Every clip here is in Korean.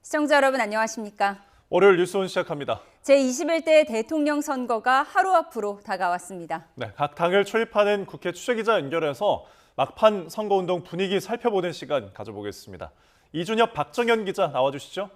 시청자 여러분 안녕하십니까? 월요일 뉴스온 시작합니다. 제21대 대통령 선거가 하루 앞으로 다가왔습니다. 네, 각 당을 출입하는 국회 취재기자 연결해서 막판 선거운동 분위기 살펴보는 시간 가져보겠습니다. 이준엽, 박정현 기자 나와주시죠.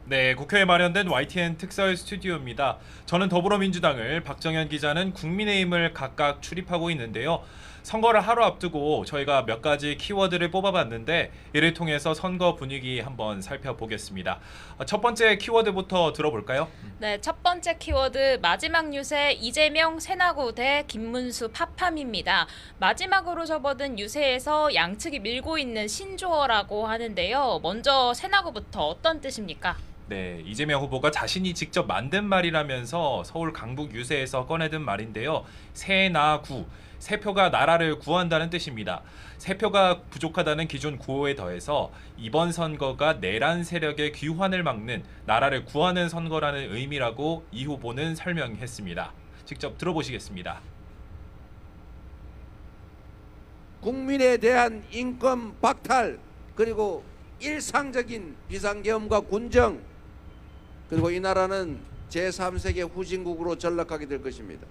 네, 국회에 마련된 YTN 특설 스튜디오입니다. 저는 더불어민주당을, 박정현 기자는 국민의힘을 각각 출입하고 있는데요. 선거를 하루 앞두고 저희가 몇 가지 키워드를 뽑아봤는데 이를 통해서 선거 분위기 한번 살펴보겠습니다. 첫 번째 키워드부터 들어볼까요? 네, 첫 번째 키워드 마지막 유세 이재명 새나구 대 김문수 팝팜입니다. 마지막으로 접어든 유세에서 양측이 밀고 있는 신조어라고 하는데요. 먼저 새나구부터 어떤 뜻입니까? 네, 이재명 후보가 자신이 직접 만든 말이라면서 서울 강북 유세에서 꺼내든 말인데요. 새나구, 새표가 나라를 구한다는 뜻입니다. 새표가 부족하다는 기존 구호에 더해서 이번 선거가 내란 세력의 귀환을 막는 나라를 구하는 선거라는 의미라고 이 후보는 설명했습니다. 직접 들어보시겠습니다. 국민에 대한 인권 박탈, 그리고 일상적인 비상계엄과 군정, 그리고 이 나라는 제3세계 후진국으로 전락하게 될 것입니다.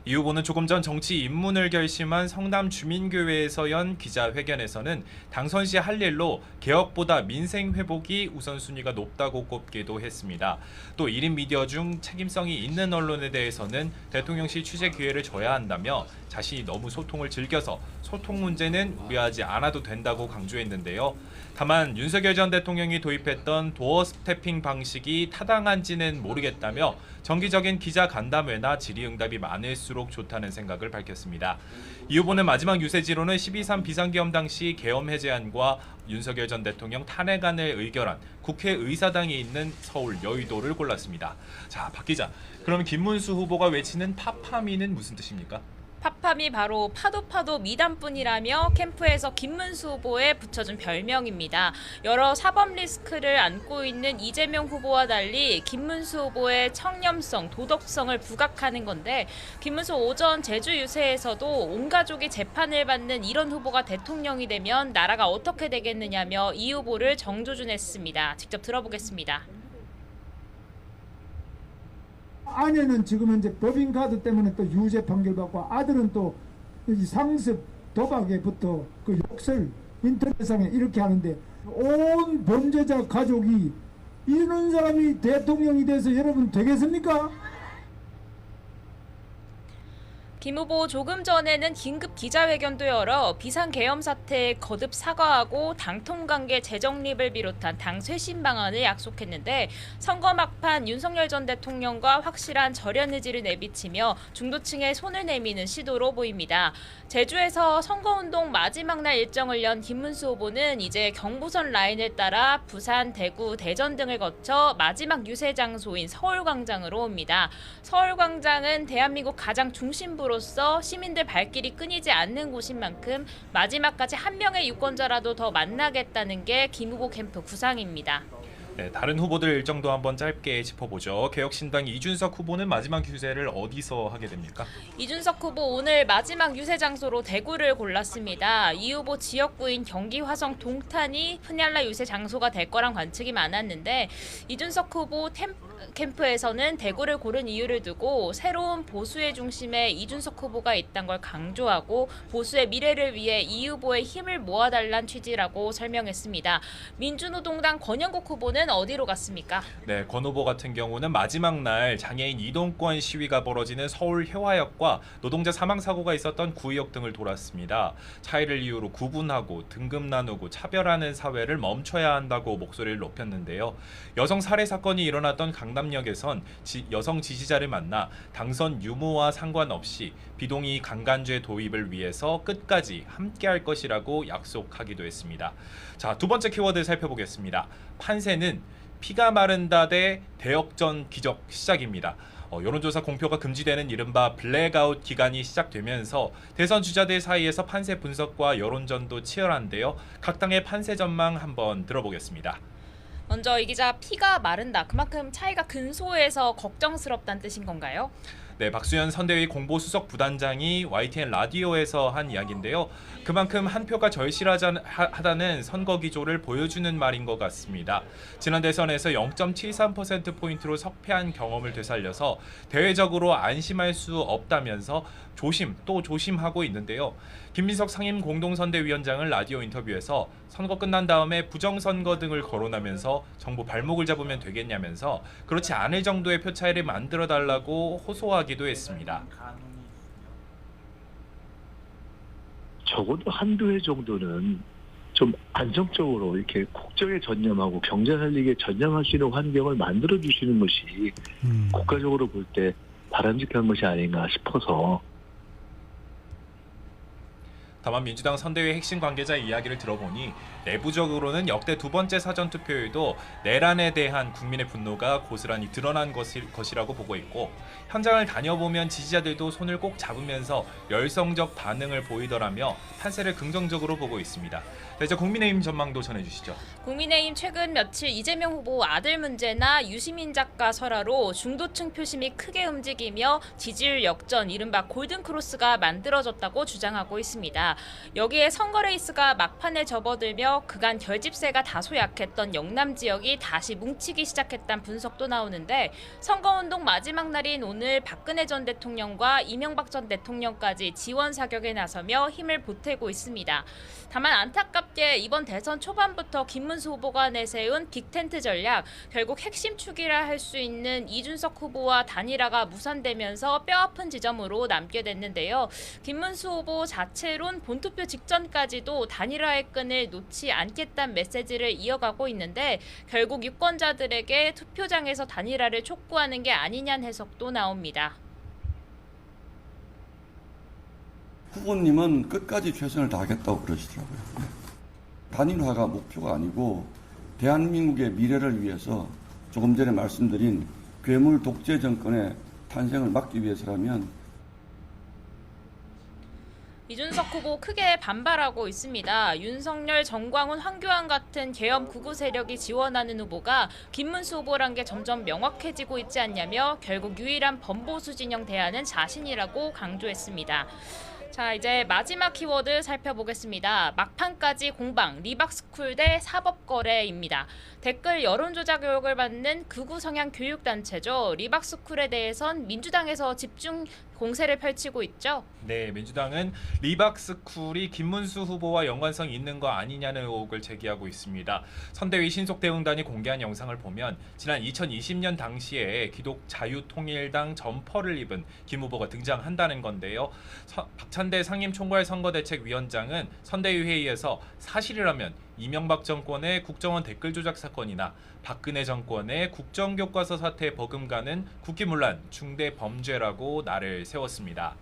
이 후보는 조금 전 정치 입문을 결심한 성남 주민교회에서 연 기자회견에서는 당선 시 할 일로 개혁보다 민생 회복이 우선순위가 높다고 꼽기도 했습니다. 또 1인 미디어 중 책임성이 있는 언론에 대해서는 대통령실 취재 기회를 줘야 한다며 자신이 너무 소통을 즐겨서 소통 문제는 우려하지 않아도 된다고 강조했는데요. 다만 윤석열 전 대통령이 도입했던 도어 스태핑 방식이 타당한지는 모르겠다며 정기적인 기자 간담회나 질의응답이 많을수록 좋다는 생각을 밝혔습니다. 이 후보는 마지막 유세지로는 12.3 비상계엄 당시 계엄 해제안과 윤석열 전 대통령 탄핵안을 의결한 국회의사당이 있는 서울 여의도를 골랐습니다. 자, 박 기자, 그럼 김문수 후보가 외치는 팝파미는 무슨 뜻입니까? 팝팜이 바로 파도 미담뿐이라며 캠프에서 김문수 후보에 붙여준 별명입니다. 여러 사법 리스크를 안고 있는 이재명 후보와 달리 김문수 후보의 청렴성, 도덕성을 부각하는 건데 김문수 오전 제주 유세에서도 온 가족이 재판을 받는 이런 후보가 대통령이 되면 나라가 어떻게 되겠느냐며 이 후보를 정조준했습니다. 직접 들어보겠습니다. 아내는 지금 현재 법인카드 때문에 또 유죄 판결받고 아들은 또 상습 도박에부터 그 욕설 인터넷상에 이렇게 하는데 온 범죄자 가족이 이런 사람이 대통령이 돼서 여러분 되겠습니까? 김 후보 조금 전에는 긴급 기자회견도 열어 비상계엄 사태에 거듭 사과하고 당통관계 재정립을 비롯한 당 쇄신 방안을 약속했는데 선거 막판 윤석열 전 대통령과 확실한 절연 의지를 내비치며 중도층에 손을 내미는 시도로 보입니다. 제주에서 선거운동 마지막 날 일정을 연 김문수 후보는 이제 경부선 라인을 따라 부산, 대구, 대전 등을 거쳐 마지막 유세 장소인 서울광장으로 옵니다. 서울광장은 대한민국 가장 중심부로서 시민들 발길이 끊이지 않는 곳인 만큼 마지막까지 한 명의 유권자라도 더 만나겠다는 게 김 후보 캠프 구상입니다. 네, 다른 후보들 일정도 한번 짧게 짚어보죠. 개혁신당 이준석 후보는 마지막 유세를 어디서 하게 됩니까? 이준석 후보 오늘 마지막 유세 장소로 대구를 골랐습니다. 이 후보 지역구인 경기 화성 동탄이 푸냐라 유세 장소가 될 거란 관측이 많았는데 이준석 후보 캠프에서는 대구를 고른 이유를 두고 새로운 보수의 중심에 이준석 후보가 있다는 걸 강조하고 보수의 미래를 위해 이 후보의 힘을 모아달란 취지라고 설명했습니다. 민주노동당 권영국 후보는 어디로 갔습니까? 네, 권 후보 같은 경우는 마지막 날 장애인 이동권 시위가 벌어지는 서울 해화역과 노동자 사망 사고가 있었던 구의역 등을 돌았습니다. 차이를 이유로 구분하고 등급 나누고 차별하는 사회를 멈춰야 한다고 목소리를 높였는데요. 여성 살해 사건이 일어났던 강남역에선 여성 지지자를 만나 당선 유무와 상관없이 비동의 강간죄 도입을 위해서 끝까지 함께할 것이라고 약속하기도 했습니다. 자, 두 번째 키워드 살펴보겠습니다. 판세는 피가 마른다 대 대역전 기적 시작입니다. 여론조사 공표가 금지되는 이른바 블랙아웃 기간이 시작되면서 대선 주자들 사이에서 판세 분석과 여론전도 치열한데요. 각 당의 판세 전망 한번 들어보겠습니다. 먼저 이 기자 피가 마른다. 그만큼 차이가 근소해서 걱정스럽다는 뜻인 건가요? 네, 박수현 선대위 공보수석 부단장이 YTN 라디오에서 한 이야기인데요. 그만큼 한 표가 절실하다는 선거 기조를 보여주는 말인 것 같습니다. 지난 대선에서 0.73%포인트로 석패한 경험을 되살려서 대외적으로 안심할 수 없다면서 또 조심하고 있는데요. 김민석 상임 공동선대위원장은 라디오 인터뷰에서 선거 끝난 다음에 부정선거 등을 거론하면서 정부 발목을 잡으면 되겠냐면서 그렇지 않을 정도의 표 차이를 만들어달라고 호소하기도 했습니다. 적어도 한두 해 정도는 좀 안정적으로 이렇게 국정에 전념하고 경제 살리기에 전념할 수 있는 환경을 만들어 주시는 것이 국가적으로 볼 때 바람직한 것이 아닌가 싶어서. 다만 민주당 선대위 핵심 관계자의 이야기를 들어보니 내부적으로는 역대 두 번째 사전투표에도 내란에 대한 국민의 분노가 고스란히 드러난 것이라고 보고 있고 현장을 다녀보면 지지자들도 손을 꼭 잡으면서 열성적 반응을 보이더라며 판세를 긍정적으로 보고 있습니다. 자, 이제 국민의힘 전망도 전해주시죠. 국민의힘 최근 며칠 이재명 후보 아들 문제나 유시민 작가 설화로 중도층 표심이 크게 움직이며 지지율 역전, 이른바 골든크로스가 만들어졌다고 주장하고 있습니다. 여기에 선거 레이스가 막판에 접어들며 그간 결집세가 다소 약했던 영남 지역이 다시 뭉치기 시작했다는 분석도 나오는데 선거운동 마지막 날인 오늘 박근혜 전 대통령과 이명박 전 대통령까지 지원 사격에 나서며 힘을 보태고 있습니다. 다만 안타깝게 이번 대선 초반부터 김문수 후보가 내세운 빅텐트 전략, 결국 핵심 축이라 할 수 있는 이준석 후보와 단일화가 무산되면서 뼈아픈 지점으로 남게 됐는데요. 김문수 후보 자체론 본투표 직전까지도 단일화의 끈을 놓지 않겠다는 메시지를 이어가고 있는데 결국 유권자들에게 투표장에서 단일화를 촉구하는 게 아니냐는 해석도 나옵니다. 후보님은 끝까지 최선을 다하겠다고 그러시더라고요. 단일화가 목표가 아니고 대한민국의 미래를 위해서 조금 전에 말씀드린 괴물 독재 정권의 탄생을 막기 위해서라면 이준석 후보 크게 반발하고 있습니다. 윤석열, 정광훈, 황교안 같은 계엄 극우 세력이 지원하는 후보가 김문수 후보란 게 점점 명확해지고 있지 않냐며 결국 유일한 범보수 진영 대안은 자신이라고 강조했습니다. 자, 이제 마지막 키워드 살펴보겠습니다. 막판까지 공방, 리박스쿨 대 사법거래입니다. 댓글 여론조작 의혹을 받는 극우 성향 교육단체죠. 리박스쿨에 대해선 민주당에서 집중 공세를 펼치고 있죠. 네, 민주당은 리박스쿨이 김문수 후보와 연관성이 있는 거 아니냐는 의혹을 제기하고 있습니다. 선대위 신속대응단이 공개한 영상을 보면 지난 2020년 당시에 기독자유통일당 점퍼를 입은 김 후보가 등장한다는 건데요. 박찬대 상임총괄 선거대책위원장은 선대위 회의에서 사실이라면 이명박 정권의 국정원 댓글 조작 사건이나 박근혜 정권의 국정교과서 사태 버금가는 국기문란 중대 범죄라고 날을 세웠습니다.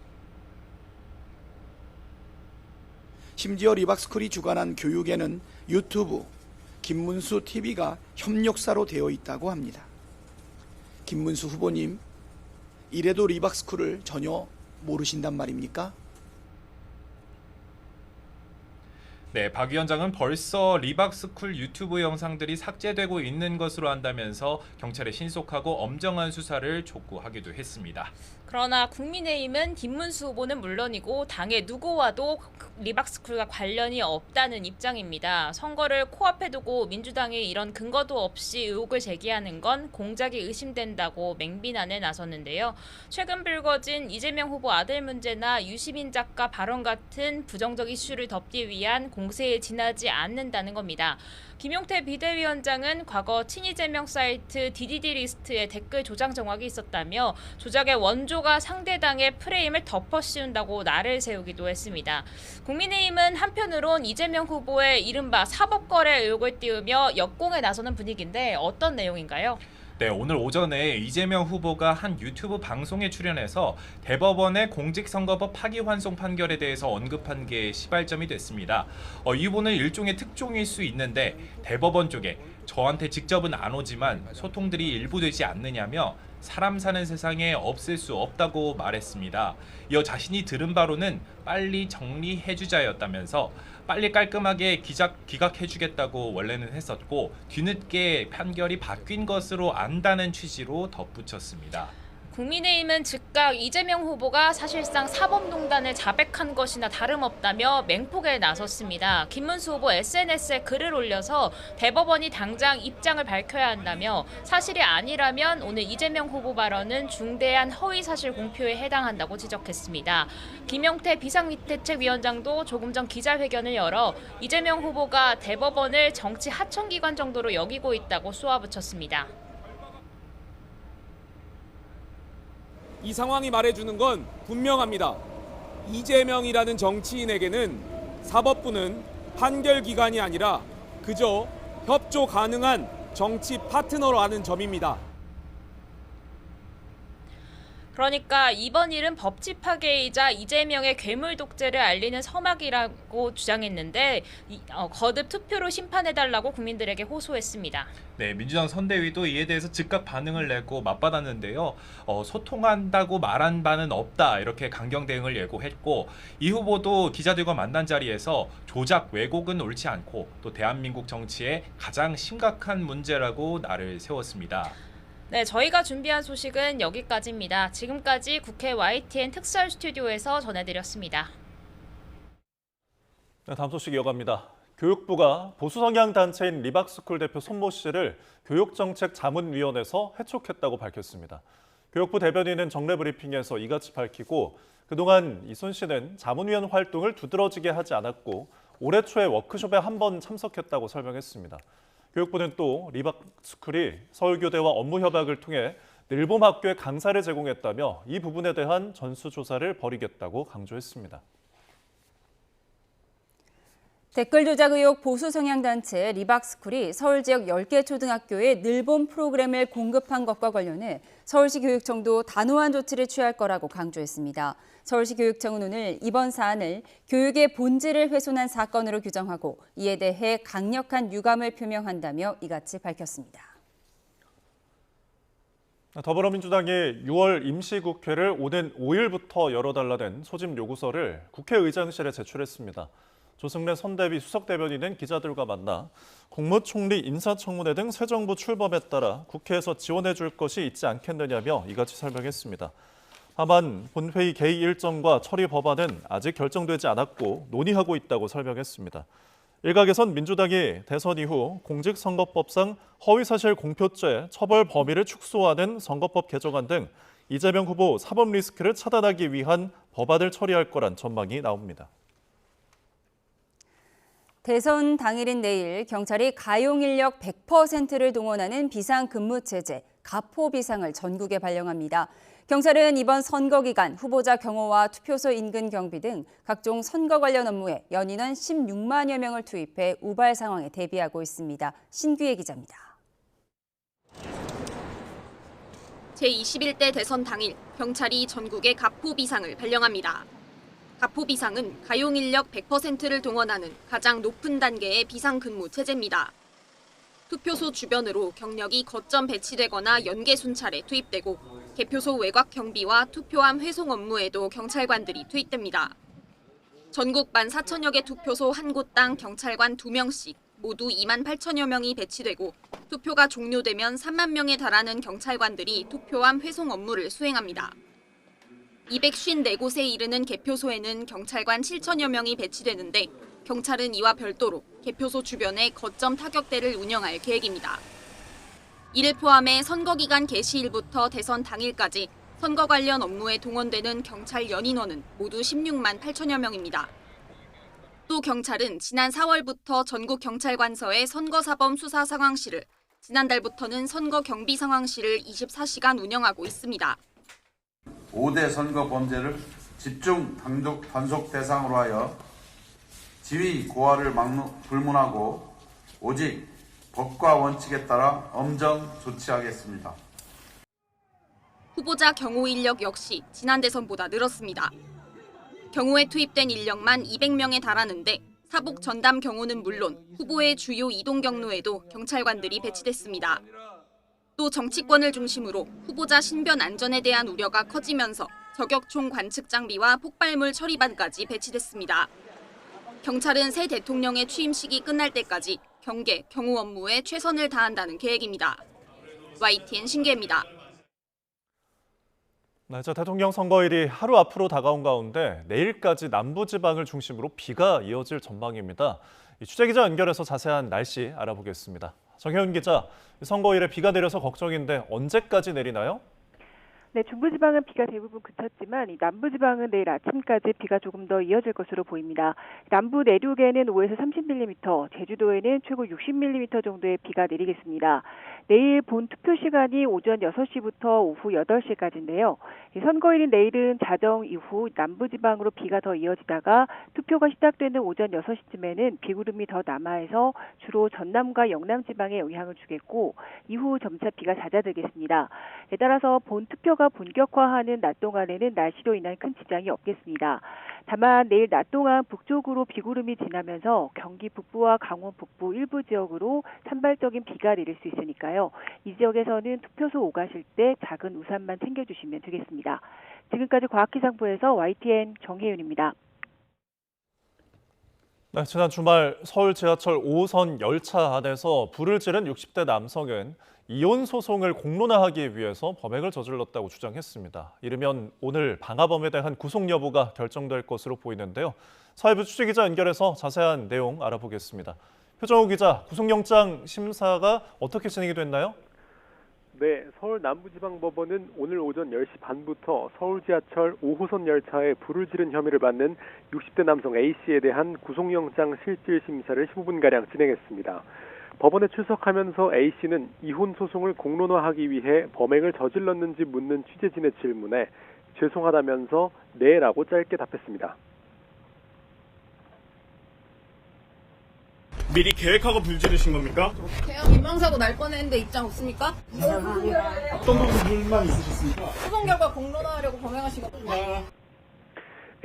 심지어 리박스쿨이 주관한 교육에는 유튜브, 김문수 TV가 협력사로 되어 있다고 합니다. 김문수 후보님, 이래도 리박스쿨을 전혀 모르신단 말입니까? 네, 박 위원장은 벌써 리박스쿨 유튜브 영상들이 삭제되고 있는 것으로 안다면서 경찰에 신속하고 엄정한 수사를 촉구하기도 했습니다. 그러나 국민의힘은 김문수 후보는 물론이고 당의 누구와도 리박스쿨과 관련이 없다는 입장입니다. 선거를 코앞에 두고 민주당이 이런 근거도 없이 의혹을 제기하는 건 공작이 의심된다고 맹비난에 나섰는데요. 최근 불거진 이재명 후보 아들 문제나 유시민 작가 발언 같은 부정적 이슈를 덮기 위한 공세에 지나지 않는다는 겁니다. 김용태 비대위원장은 과거 친이재명 사이트 DDD 리스트에 댓글 조작 정황이 있었다며 조작의 원조가 상대당의 프레임을 덮어씌운다고 날을 세우기도 했습니다. 국민의힘은 한편으론 이재명 후보의 이른바 사법거래 의혹을 띄우며 역공에 나서는 분위기인데 어떤 내용인가요? 네, 오늘 오전에 이재명 후보가 한 유튜브 방송에 출연해서 대법원의 공직선거법 파기환송 판결에 대해서 언급한 게 시발점이 됐습니다. 이 후보는 일종의 특종일 수 있는데 대법원 쪽에 저한테 직접은 안 오지만 소통들이 일부 되지 않느냐며 사람 사는 세상에 없을 수 없다고 말했습니다. 이어 자신이 들은 바로는 빨리 정리해주자였다면서 빨리 깔끔하게 기각해주겠다고 원래는 했었고 뒤늦게 판결이 바뀐 것으로 안다는 취지로 덧붙였습니다. 국민의힘은 즉각 이재명 후보가 사실상 사법농단을 자백한 것이나 다름없다며 맹폭에 나섰습니다. 김문수 후보 SNS에 글을 올려서 대법원이 당장 입장을 밝혀야 한다며 사실이 아니라면 오늘 이재명 후보 발언은 중대한 허위사실 공표에 해당한다고 지적했습니다. 김영태 비상대책위원장도 조금 전 기자회견을 열어 이재명 후보가 대법원을 정치 하청기관 정도로 여기고 있다고 쏘아붙였습니다. 이 상황이 말해주는 건 분명합니다. 이재명이라는 정치인에게는 사법부는 판결기관이 아니라 그저 협조 가능한 정치 파트너라는 점입니다. 그러니까 이번 일은 법치 파괴이자 이재명의 괴물 독재를 알리는 서막이라고 주장했는데 거듭 투표로 심판해달라고 국민들에게 호소했습니다. 네, 민주당 선대위도 이에 대해서 즉각 반응을 내고 맞받았는데요. 소통한다고 말한 바는 없다 이렇게 강경 대응을 예고했고 이 후보도 기자들과 만난 자리에서 조작 왜곡은 옳지 않고 또 대한민국 정치의 가장 심각한 문제라고 날을 세웠습니다. 네, 저희가 준비한 소식은 여기까지입니다. 지금까지 국회 YTN 특설 스튜디오에서 전해드렸습니다. 네, 다음 소식 이어갑니다. 교육부가 보수 성향 단체인 리박스쿨 대표 손모 씨를 교육정책자문위원회에서 해촉했다고 밝혔습니다. 교육부 대변인은 정례 브리핑에서 이같이 밝히고 그동안 이 손 씨는 자문위원 활동을 두드러지게 하지 않았고 올해 초에 워크숍에 한 번 참석했다고 설명했습니다. 교육부는 또 리박스쿨이 서울교대와 업무 협약을 통해 늘봄 학교에 강사를 제공했다며 이 부분에 대한 전수조사를 벌이겠다고 강조했습니다. 댓글 조작 의혹 보수 성향 단체 리박스쿨이 서울 지역 10개 초등학교에 늘봄 프로그램을 공급한 것과 관련해 서울시 교육청도 단호한 조치를 취할 거라고 강조했습니다. 서울시 교육청은 오늘 이번 사안을 교육의 본질을 훼손한 사건으로 규정하고 이에 대해 강력한 유감을 표명한다며 이같이 밝혔습니다. 더불어민주당이 6월 임시국회를 오는 5일부터 열어달라는 소집 요구서를 국회의장실에 제출했습니다. 조승래 선대위 수석대변인은 기자들과 만나 국무총리 인사청문회 등 새 정부 출범에 따라 국회에서 지원해 줄 것이 있지 않겠느냐며 이같이 설명했습니다. 다만 본회의 개의 일정과 처리 법안은 아직 결정되지 않았고 논의하고 있다고 설명했습니다. 일각에선 민주당이 대선 이후 공직선거법상 허위사실 공표죄 처벌 범위를 축소하는 선거법 개정안 등 이재명 후보 사법 리스크를 차단하기 위한 법안을 처리할 거란 전망이 나옵니다. 대선 당일인 내일 경찰이 가용인력 100%를 동원하는 비상근무체제 가포 비상을 전국에 발령합니다. 경찰은 이번 선거 기간 후보자 경호와 투표소 인근 경비 등 각종 선거 관련 업무에 연인원 16만여 명을 투입해 우발 상황에 대비하고 있습니다. 신규혜 기자입니다. 제21대 대선 당일 경찰이 전국에 가포 비상을 발령합니다. 가포 비상은 가용 인력 100%를 동원하는 가장 높은 단계의 비상근무 체제입니다. 투표소 주변으로 경력이 거점 배치되거나 연계 순찰에 투입되고 개표소 외곽 경비와 투표함 회송 업무에도 경찰관들이 투입됩니다. 전국 14,000여 개 투표소 한 곳당 경찰관 2명씩 모두 2만 8천여 명이 배치되고 투표가 종료되면 3만 명에 달하는 경찰관들이 투표함 회송 업무를 수행합니다. 254곳에 이르는 개표소에는 경찰관 7천여 명이 배치되는데 경찰은 이와 별도로 개표소 주변에 거점 타격대를 운영할 계획입니다. 이를 포함해 선거기간 개시일부터 대선 당일까지 선거 관련 업무에 동원되는 경찰 연인원은 모두 16만 8천여 명입니다. 또 경찰은 지난 4월부터 전국 경찰관서의 선거사범 수사 상황실을, 지난달부터는 선거 경비 상황실을 24시간 운영하고 있습니다. 5대 선거 범죄를 집중 단속 대상으로 하여 지위 고하를 불문하고 오직 법과 원칙에 따라 엄정 조치하겠습니다. 후보자 경호 인력 역시 지난 대선보다 늘었습니다. 경호에 투입된 인력만 200명에 달하는데 사복 전담 경호는 물론 후보의 주요 이동 경로에도 경찰관들이 배치됐습니다. 또 정치권을 중심으로 후보자 신변 안전에 대한 우려가 커지면서 저격총 관측 장비와 폭발물 처리반까지 배치됐습니다. 경찰은 새 대통령의 취임식이 끝날 때까지 경계, 경호 업무에 최선을 다한다는 계획입니다. YTN 신기혜입니다. 네, 대통령 선거일이 하루 앞으로 다가온 가운데 내일까지 남부지방을 중심으로 비가 이어질 전망입니다. 취재기자 연결해서 자세한 날씨 알아보겠습니다. 정혜운 기자, 선거일에 비가 내려서 걱정인데 언제까지 내리나요? 네, 중부지방은 비가 대부분 그쳤지만 이 남부지방은 내일 아침까지 비가 조금 더 이어질 것으로 보입니다. 남부 내륙에는 5에서 30mm, 제주도에는 최고 60mm 정도의 비가 내리겠습니다. 내일 본 투표 시간이 오전 6시부터 오후 8시까지인데요. 선거일인 내일은 자정 이후 남부지방으로 비가 더 이어지다가 투표가 시작되는 오전 6시쯤에는 비구름이 더 남하해서 주로 전남과 영남지방에 영향을 주겠고 이후 점차 비가 잦아들겠습니다. 따라서 본 투표가 본격화하는 낮 동안에는 날씨로 인한 큰 지장이 없겠습니다. 다만 내일 낮 동안 북쪽으로 비구름이 지나면서 경기 북부와 강원 북부 일부 지역으로 산발적인 비가 내릴 수 있으니까요. 이 지역에서는 투표소 오가실 때 작은 우산만 챙겨주시면 되겠습니다. 지금까지 과학기상부에서 YTN 정혜윤입니다. 네, 지난 주말 서울 지하철 5호선 열차 안에서 불을 지른 60대 남성은 이혼 소송을 공론화하기 위해서 범행을 저질렀다고 주장했습니다. 이르면 오늘 방화범에 대한 구속 여부가 결정될 것으로 보이는데요. 사회부 취재기자 연결해서 자세한 내용 알아보겠습니다. 표정우 기자, 구속영장 심사가 어떻게 진행이 됐나요? 네, 서울 남부지방법원은 오늘 오전 10시 반부터 서울 지하철 5호선 열차에 불을 지른 혐의를 받는 60대 남성 A씨에 대한 구속영장 실질 심사를 15분가량 진행했습니다. 법원에 출석하면서 A씨는 이혼 소송을 공론화하기 위해 범행을 저질렀는지 묻는 취재진의 질문에 죄송하다면서 네라고 짧게 답했습니다. 미리 계획하고 불 지르신 겁니까? 대형 인명사고 날 뻔했는데 입장 없습니까? 어떤 부분 불만 있으셨습니까? 소송 결과 공론화하려고 범행하신 겁니다. 네.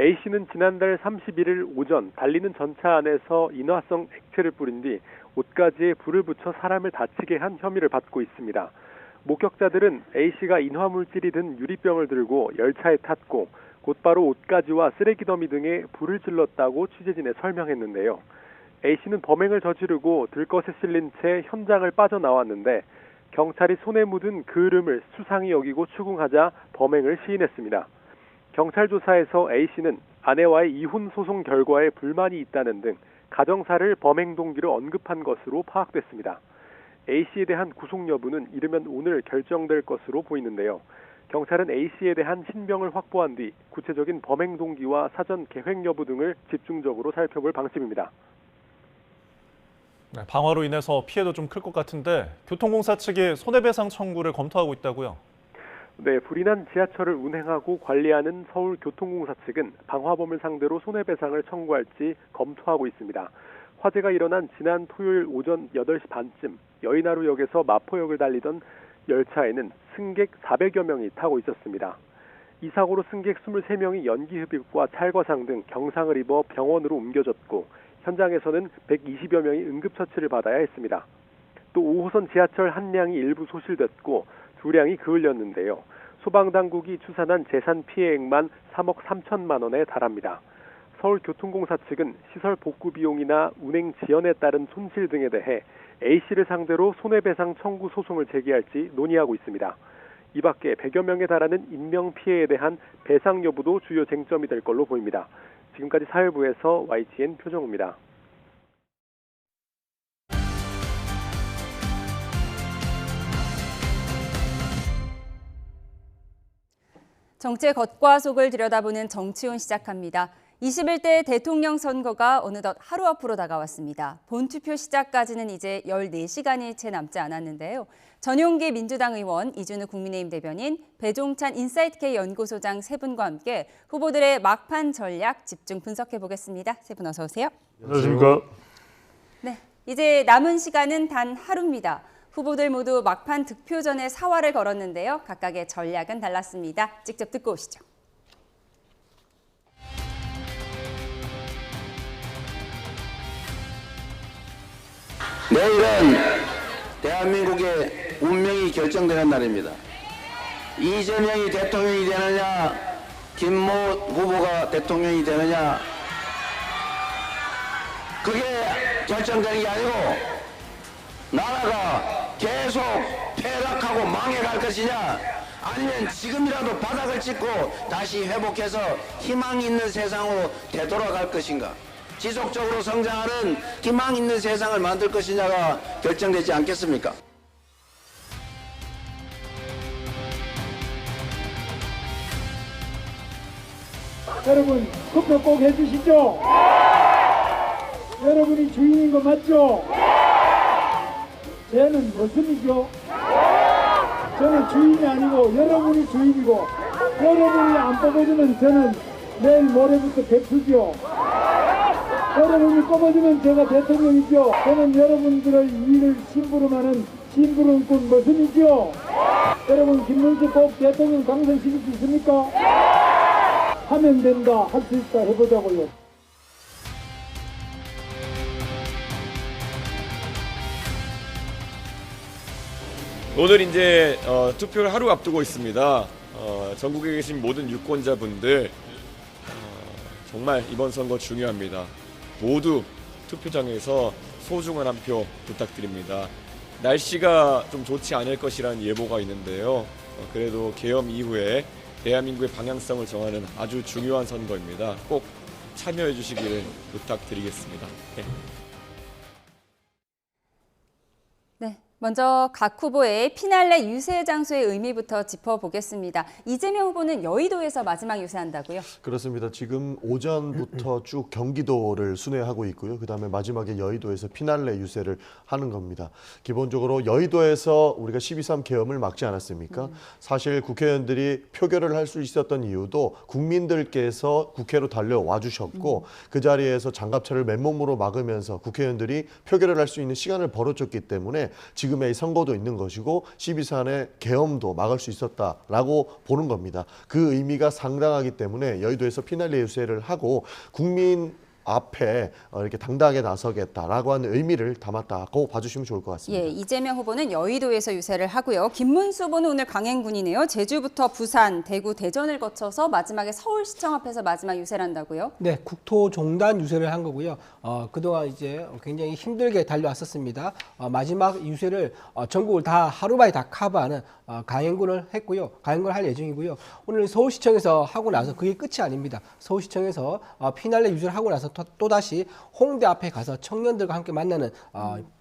A씨는 지난달 31일 오전 달리는 전차 안에서 인화성 액체를 뿌린 뒤 옷가지에 불을 붙여 사람을 다치게 한 혐의를 받고 있습니다. 목격자들은 A씨가 인화물질이 든 유리병을 들고 열차에 탔고 곧바로 옷가지와 쓰레기 더미 등에 불을 질렀다고 취재진에 설명했는데요. A씨는 범행을 저지르고 들것에 실린 채 현장을 빠져나왔는데 경찰이 손에 묻은 그을음을 수상히 여기고 추궁하자 범행을 시인했습니다. 경찰 조사에서 A씨는 아내와의 이혼 소송 결과에 불만이 있다는 등 가정사를 범행 동기로 언급한 것으로 파악됐습니다. A씨에 대한 구속 여부는 이르면 오늘 결정될 것으로 보이는데요. 경찰은 A씨에 대한 신병을 확보한 뒤 구체적인 범행 동기와 사전 계획 여부 등을 집중적으로 살펴볼 방침입니다. 네, 방화로 인해서 피해도 좀 클 것 같은데 교통공사 측이 손해배상 청구를 검토하고 있다고요? 네, 불이 난 지하철을 운행하고 관리하는 서울교통공사 측은 방화범을 상대로 손해배상을 청구할지 검토하고 있습니다. 화재가 일어난 지난 토요일 오전 8시 반쯤 여의나루역에서 마포역을 달리던 열차에는 승객 400여 명이 타고 있었습니다. 이 사고로 승객 23명이 연기흡입과 찰과상 등 경상을 입어 병원으로 옮겨졌고 현장에서는 120여 명이 응급처치를 받아야 했습니다. 또 5호선 지하철 한 량이 일부 소실됐고 2량이 그을렸는데요. 소방당국이 추산한 재산 피해액만 3억 3천만 원에 달합니다. 서울교통공사 측은 시설 복구 비용이나 운행 지연에 따른 손실 등에 대해 A씨를 상대로 손해배상 청구 소송을 제기할지 논의하고 있습니다. 이 밖에 100여 명에 달하는 인명피해에 대한 배상 여부도 주요 쟁점이 될 걸로 보입니다. 지금까지 사회부에서 YTN 표정우입니다. 정치의 겉과 속을 들여다보는 정치운 시작합니다. 21대 대통령 선거가 어느덧 하루 앞으로 다가왔습니다. 본투표 시작까지는 이제 14시간이 채 남지 않았는데요. 전용기 민주당 의원, 이준우 국민의힘 대변인, 배종찬 인사이트K 연구소장 세 분과 함께 후보들의 막판 전략 집중 분석해 보겠습니다. 세 분 어서 오세요. 안녕하십니까. 네, 이제 남은 시간은 단 하루입니다. 후보들 모두 막판 득표 전에 사활을 걸었는데요. 각각의 전략은 달랐습니다. 직접 듣고 오시죠. 내일은 대한민국의 운명이 결정되는 날입니다. 이재명이 대통령이 되느냐, 김모 후보가 대통령이 되느냐, 그게 결정되는 게 아니고 나라가 계속 폐락하고 망해갈 것이냐, 아니면 지금이라도 바닥을 찍고 다시 회복해서 희망 있는 세상으로 되돌아갈 것인가? 지속적으로 성장하는 희망 있는 세상을 만들 것이냐가 결정되지 않겠습니까? 여러분 투표 꼭 해주시죠. 여러분이 주인인 거 맞죠? 쟤는 무슨이죠? 저는 주인이 아니고 여러분이 주인이고, 여러분이 안 뽑아주면 저는 내일 모레부터 베푸죠. 여러분이 뽑아주면 제가 대통령이죠. 저는 여러분들의 일을 심부름하는 심부름꾼 무슨이죠? 여러분 김문수 꼭 대통령 당선시킬 수 있습니까? 하면 된다, 할 수 있다 해보자고요. 오늘 이제 투표를 하루 앞두고 있습니다. 전국에 계신 모든 유권자분들 정말 이번 선거 중요합니다. 모두 투표장에서 소중한 한 표 부탁드립니다. 날씨가 좀 좋지 않을 것이라는 예보가 있는데요. 그래도 계엄 이후에 대한민국의 방향성을 정하는 아주 중요한 선거입니다. 꼭 참여해 주시기를 부탁드리겠습니다. 네. 먼저 각 후보의 피날레 유세 장소의 의미부터 짚어보겠습니다. 이재명 후보는 여의도에서 마지막 유세한다고요? 그렇습니다. 지금 오전부터 쭉 경기도를 순회하고 있고요. 그다음에 마지막에 여의도에서 피날레 유세를 하는 겁니다. 기본적으로 여의도에서 우리가 12.3 계엄을 막지 않았습니까? 사실 국회의원들이 표결을 할 수 있었던 이유도 국민들께서 국회로 달려와 주셨고 그 자리에서 장갑차를 맨몸으로 막으면서 국회의원들이 표결을 할 수 있는 시간을 벌어줬기 때문에 지금의 선거도 있는 것이고 12.3의 계엄도 막을 수 있었다라고 보는 겁니다. 그 의미가 상당하기 때문에 여의도에서 피날레 유세를 하고 국민 앞에 이렇게 당당하게 나서겠다라고 하는 의미를 담았다고 봐주시면 좋을 것 같습니다. 예, 이재명 후보는 여의도에서 유세를 하고요. 김문수 후보는 오늘 강행군이네요. 제주부터 부산, 대구, 대전을 거쳐서 마지막에 서울시청 앞에서 마지막 유세를 한다고요? 네, 국토종단 유세를 한 거고요. 그동안 이제 굉장히 힘들게 달려왔었습니다. 마지막 유세를 전국을 다 하루만에 다 커버하는 강행군을 했고요. 강행군을 할 예정이고요. 오늘 서울시청에서 하고 나서 그게 끝이 아닙니다. 서울시청에서 피날레 유세를 하고 나서 또다시 홍대 앞에 가서 청년들과 함께 만나는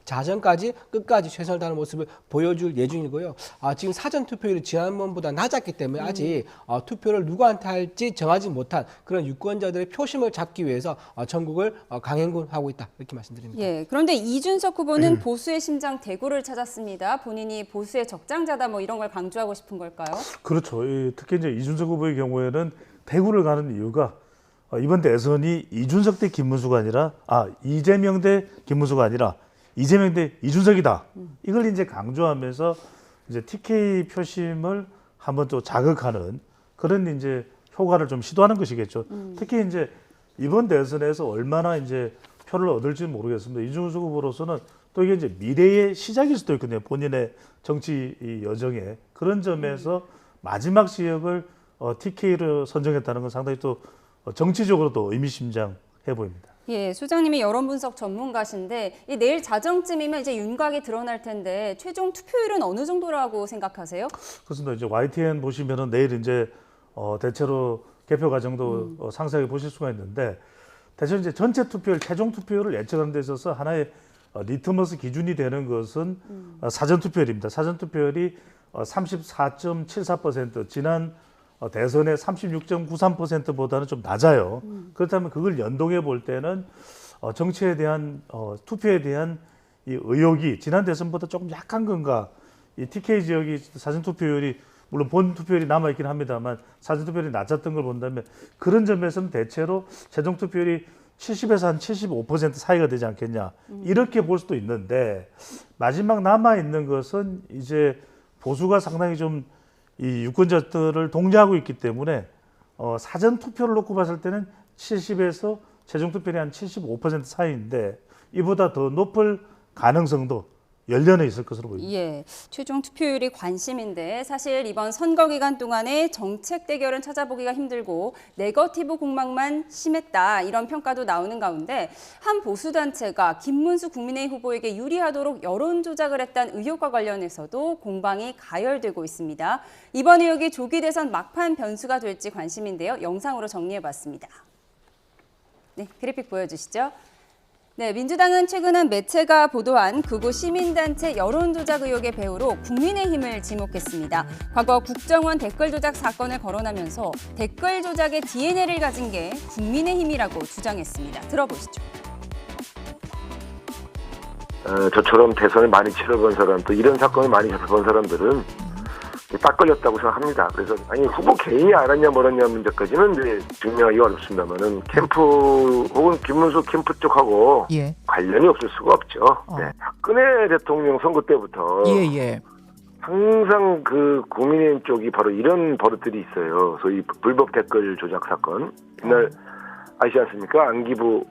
자정까지 끝까지 최선을 다하는 모습을 보여줄 예정이고요. 지금 사전 투표율이 지난번보다 낮았기 때문에 아직 투표를 누구한테 할지 정하지 못한 그런 유권자들의 표심을 잡기 위해서 전국을 강행군하고 있다 이렇게 말씀드립니다. 예, 그런데 이준석 후보는 보수의 심장 대구를 찾았습니다. 본인이 보수의 적장자다 뭐 이런 걸 강조하고 싶은 걸까요? 그렇죠. 특히 이제 이준석 후보의 경우에는 대구를 가는 이유가 이번 대선이 이준석 대 김문수가 아니라 이재명 대 김문수가 아니라 이재명 대 이준석이다. 이걸 이제 강조하면서 이제 TK 표심을 한번 또 자극하는 그런 이제 효과를 좀 시도하는 것이겠죠. 특히 이제 이번 대선에서 얼마나 이제 표를 얻을지는 모르겠습니다. 이준석 후보로서는 또 이게 이제 미래의 시작일 수도 있거든요. 본인의 정치 여정에 그런 점에서 마지막 지역을 TK로 선정했다는 건 상당히 또 정치적으로도 의미심장해 보입니다. 예, 소장님이 여론 분석 전문가신데 내일 자정쯤이면 이제 윤곽이 드러날 텐데 최종 투표율은 어느 정도라고 생각하세요? 그렇습니다. 이제 YTN 보시면은 내일 이제 대체로 개표 과정도 상세하게 보실 수가 있는데 대체로 이제 전체 투표율, 최종 투표율을 예측하는 데 있어서 하나의 리트머스 기준이 되는 것은 사전 투표율입니다. 사전 투표율이 34.74%, 지난 대선의 36.93%보다는 좀 낮아요. 그렇다면 그걸 연동해 볼 때는 정치에 대한 투표에 대한 이 의혹이 지난 대선보다 조금 약한 건가? 이 TK 지역이 사전 투표율이 물론 본 투표율이 남아 있긴 합니다만 사전 투표율이 낮았던 걸 본다면 그런 점에서는 대체로 최종 투표율이 70에서 한 75% 사이가 되지 않겠냐 이렇게 볼 수도 있는데 마지막 남아 있는 것은 이제 보수가 상당히 좀 이 유권자들을 동조하고 있기 때문에 사전 투표를 놓고 봤을 때는 70에서 최종 투표율이 한 75% 사이인데 이보다 더 높을 가능성도 열려내 있을 것으로 보입니다. 예, 최종 투표율이 관심인데 사실 이번 선거 기간 동안에 정책 대결은 찾아보기가 힘들고 네거티브 공방만 심했다 이런 평가도 나오는 가운데 한 보수단체가 김문수 국민의힘 후보에게 유리하도록 여론 조작을 했다는 의혹과 관련해서도 공방이 가열되고 있습니다. 이번 의혹이 조기 대선 막판 변수가 될지 관심인데요. 영상으로 정리해봤습니다. 네, 그래픽 보여주시죠. 네, 민주당은 최근 한 매체가 보도한 극우 시민단체 여론조작 의혹의 배후로 국민의힘을 지목했습니다. 과거 국정원 댓글 조작 사건을 거론하면서 댓글 조작의 DNA를 가진 게 국민의힘이라고 주장했습니다. 들어보시죠. 저처럼 대선을 많이 치러본 사람, 또 이런 사건을 많이 접해본 사람들은 딱 걸렸다고 생각합니다. 그래서 아니 후보 개인이 알았냐 멀었냐 문제까지는 이제 증명하기 어렵습니다만은 캠프 혹은 김문수 캠프 쪽하고 관련이 없을 수가 없죠. 네. 박근혜 대통령 선거 때부터 항상 그 국민의힘 쪽이 바로 이런 버릇들이 있어요. 소위 불법 댓글 조작 사건. 옛날 아시지 않습니까? 안기부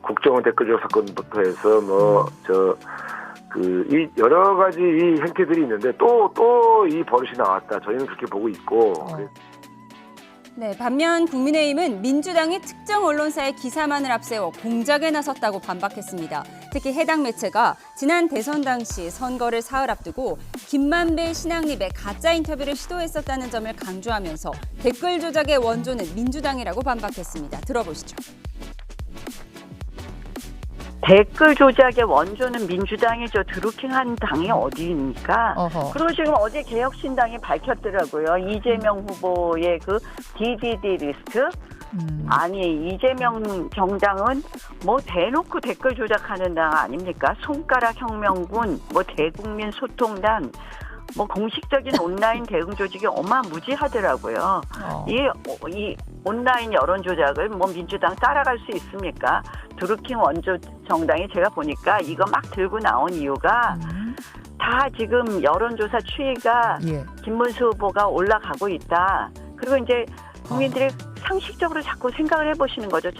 국정원 댓글 조작 사건부터 해서 이 여러 가지 이 행태들이 있는데 또 이 버릇이 나왔다. 저희는 그렇게 보고 있고. 네, 반면 국민의힘은 민주당이 특정 언론사의 기사만을 앞세워 공작에 나섰다고 반박했습니다. 특히 해당 매체가 지난 대선 당시 선거를 사흘 앞두고 김만배 신앙립의 가짜 인터뷰를 시도했었다는 점을 강조하면서 댓글 조작의 원조는 민주당이라고 반박했습니다. 들어보시죠. 댓글 조작의 원조는 민주당이죠. 드루킹한 당이 어디입니까? 그리고 지금 어제 개혁신당이 밝혔더라고요. 이재명 후보의 그 DDD 리스트. 아니 이재명 정당은 뭐 대놓고 댓글 조작하는 당 아닙니까? 손가락 혁명군, 뭐 대국민 소통단, 뭐 공식적인 온라인 대응 조직이 어마무지하더라고요. 이 온라인 여론 조작을 뭐 민주당 따라갈 수 있습니까? 드루킹 원조 정당이 제가 보니까 이거 막 들고 나온 이유가 다 지금 여론조사 추이가 김문수 후보가 올라가고 있다. 그리고 이제 국민들이 상식적으로 자꾸 생각을 해보시는 거죠.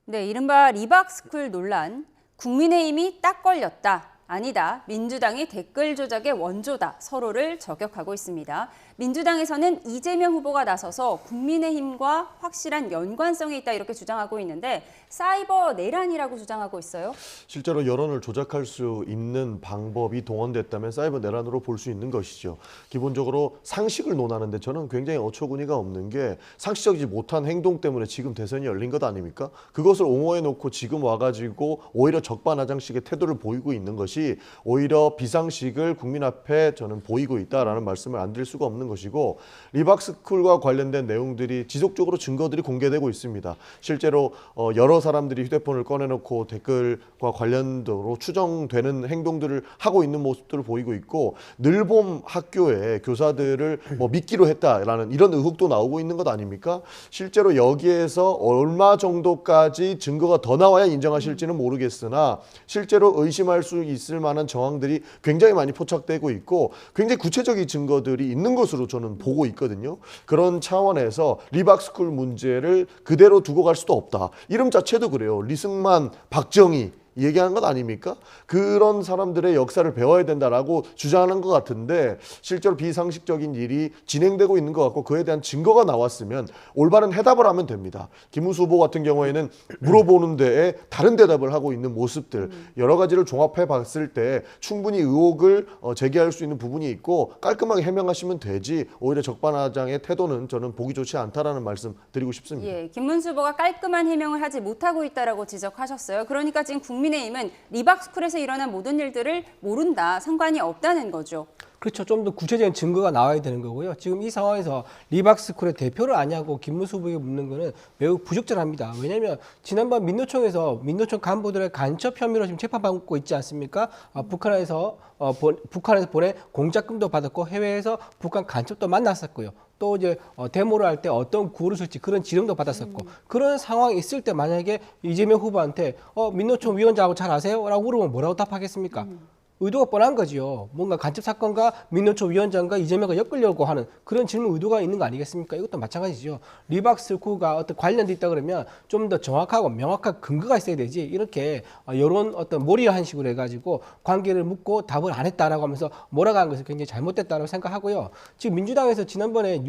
네, 이른바 리박스쿨 논란. 국민의힘이 딱 걸렸다. 아니다. 민주당이 댓글 조작의 원조다. 서로를 저격하고 있습니다. 민주당에서는 이재명 후보가 나서서 국민의힘과 확실한 연관성이 있다 이렇게 주장하고 있는데 사이버 내란이라고 주장하고 있어요. 실제로 여론을 조작할 수 있는 방법이 동원됐다면 사이버 내란으로 볼 수 있는 것이죠. 기본적으로 상식을 논하는데 저는 굉장히 어처구니가 없는 게 상식적이지 못한 행동 때문에 지금 대선이 열린 것 아닙니까? 그것을 옹호해놓고 지금 와가지고 오히려 적반하장식의 태도를 보이고 있는 것이 오히려 비상식을 국민 앞에 저는 보이고 있다라는 말씀을 안 드릴 수가 없는 것이고 리박스쿨과 관련된 내용들이 지속적으로 증거들이 공개되고 있습니다. 실제로 여러 사람들이 휴대폰을 꺼내놓고 댓글과 관련도로 추정되는 행동들을 하고 있는 모습들을 보이고 있고 늘봄 학교에 교사들을 믿기로 했다라는 이런 의혹도 나오고 있는 것 아닙니까? 실제로 여기에서 얼마 정도까지 증거가 더 나와야 인정하실지는 모르겠으나 실제로 의심할 수 있을 만한 정황들이 굉장히 많이 포착되고 있고 굉장히 구체적인 증거들이 있는 것으로 저는 보고 있거든요. 그런 차원에서 리박스쿨 문제를 그대로 두고 갈 수도 없다. 이름 자체도 그래요. 리승만, 박정희 얘기하는 것 아닙니까? 그런 사람들의 역사를 배워야 된다라고 주장하는 것 같은데 실제로 비상식적인 일이 진행되고 있는 것 같고 그에 대한 증거가 나왔으면 올바른 해답을 하면 됩니다. 김문수 후보 같은 경우에는 물어보는 데에 다른 대답을 하고 있는 모습들 여러 가지를 종합해 봤을 때 충분히 의혹을 제기할 수 있는 부분이 있고 깔끔하게 해명하시면 되지 오히려 적반하장의 태도는 저는 보기 좋지 않다라는 말씀 드리고 싶습니다. 예, 김문수 후보가 깔끔한 해명을 하지 못하고 있다라고 지적하셨어요. 그러니까 지금 국민의힘은 리박스쿨에서 일어난 모든 일들을 모른다, 상관이 없다는 거죠. 그렇죠. 좀 더 구체적인 증거가 나와야 되는 거고요. 지금 이 상황에서 리박스쿨의 대표를 아냐고 김문수 후보에게 묻는 거는 매우 부적절합니다. 왜냐하면 지난번 민노총에서 민노총 간부들의 간첩 혐의로 지금 재판받고 있지 않습니까? 북한에서 보낸 공작금도 받았고 해외에서 북한 간첩도 만났었고요. 또 이제 데모를 할 때 어떤 구호를 쓸지 그런 지령도 받았었고 그런 상황이 있을 때 만약에 이재명 후보한테 민노총 위원장하고 잘 아세요? 라고 물으면 뭐라고 답하겠습니까? 의도가 뻔한 거지요. 뭔가 간첩 사건과 민노초 위원장과 이재명과 엮으려고 하는 그런 질문 의도가 있는 거 아니겠습니까? 이것도 마찬가지죠. 리박스쿨과 어떤 관련돼 있다 그러면 좀 더 정확하고 명확한 근거가 있어야 되지. 이렇게 이런 어떤 몰이한 식으로 해가지고 관계를 묻고 답을 안 했다라고 하면서 몰아가는 것이 굉장히 잘못됐다고 생각하고요. 지금 민주당에서 지난번에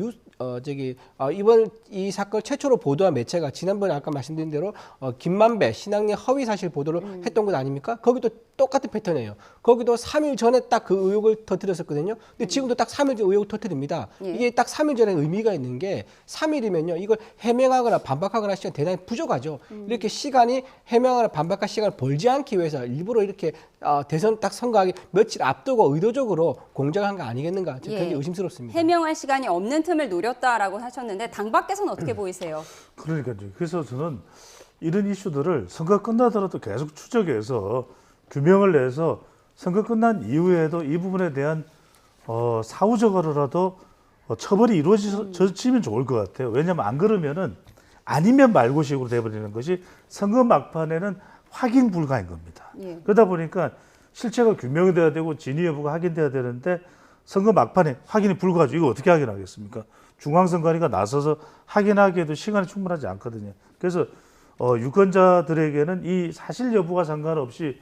이번 이 사건 최초로 보도한 매체가 지난번에 아까 말씀드린 대로 김만배 신학년 허위 사실 보도를 했던 것 아닙니까? 거기도 똑같은 패턴이에요. 거기도 3일 전에 딱 그 의혹을 터뜨렸었거든요. 근데 지금도 딱 3일 전 의혹을 터뜨립니다. 이게 딱 3일 전에 의미가 있는 게 3일이면요. 이걸 해명하거나 반박하거나 시간 대단히 부족하죠. 이렇게 시간이 해명하거나 반박할 시간을 벌지 않기 위해서 일부러 이렇게 대선 딱 선거하기 며칠 앞두고 의도적으로 공작한 거 아니겠는가? 저는 굉장히 의심스럽습니다. 해명할 시간이 없는 틈을 노렸다라고 하셨는데 당 밖에서는 어떻게 보이세요? 그러니까요. 그래서 저는 이런 이슈들을 선거 끝나더라도 계속 추적해서 규명을 내서 선거 끝난 이후에도 이 부분에 대한 사후적으로라도 처벌이 이루어지면 좋을 것 같아요. 왜냐하면 안 그러면은 아니면 말고식으로 돼버리는 것이 선거 막판에는 확인 불가인 겁니다. 그러다 보니까 실체가 규명돼야 되고 진위 여부가 확인돼야 되는데 선거 막판에 확인이 불가하죠. 이거 어떻게 확인하겠습니까? 중앙선관위가 나서서 확인하기에도 시간이 충분하지 않거든요. 그래서 유권자들에게는 이 사실 여부가 상관없이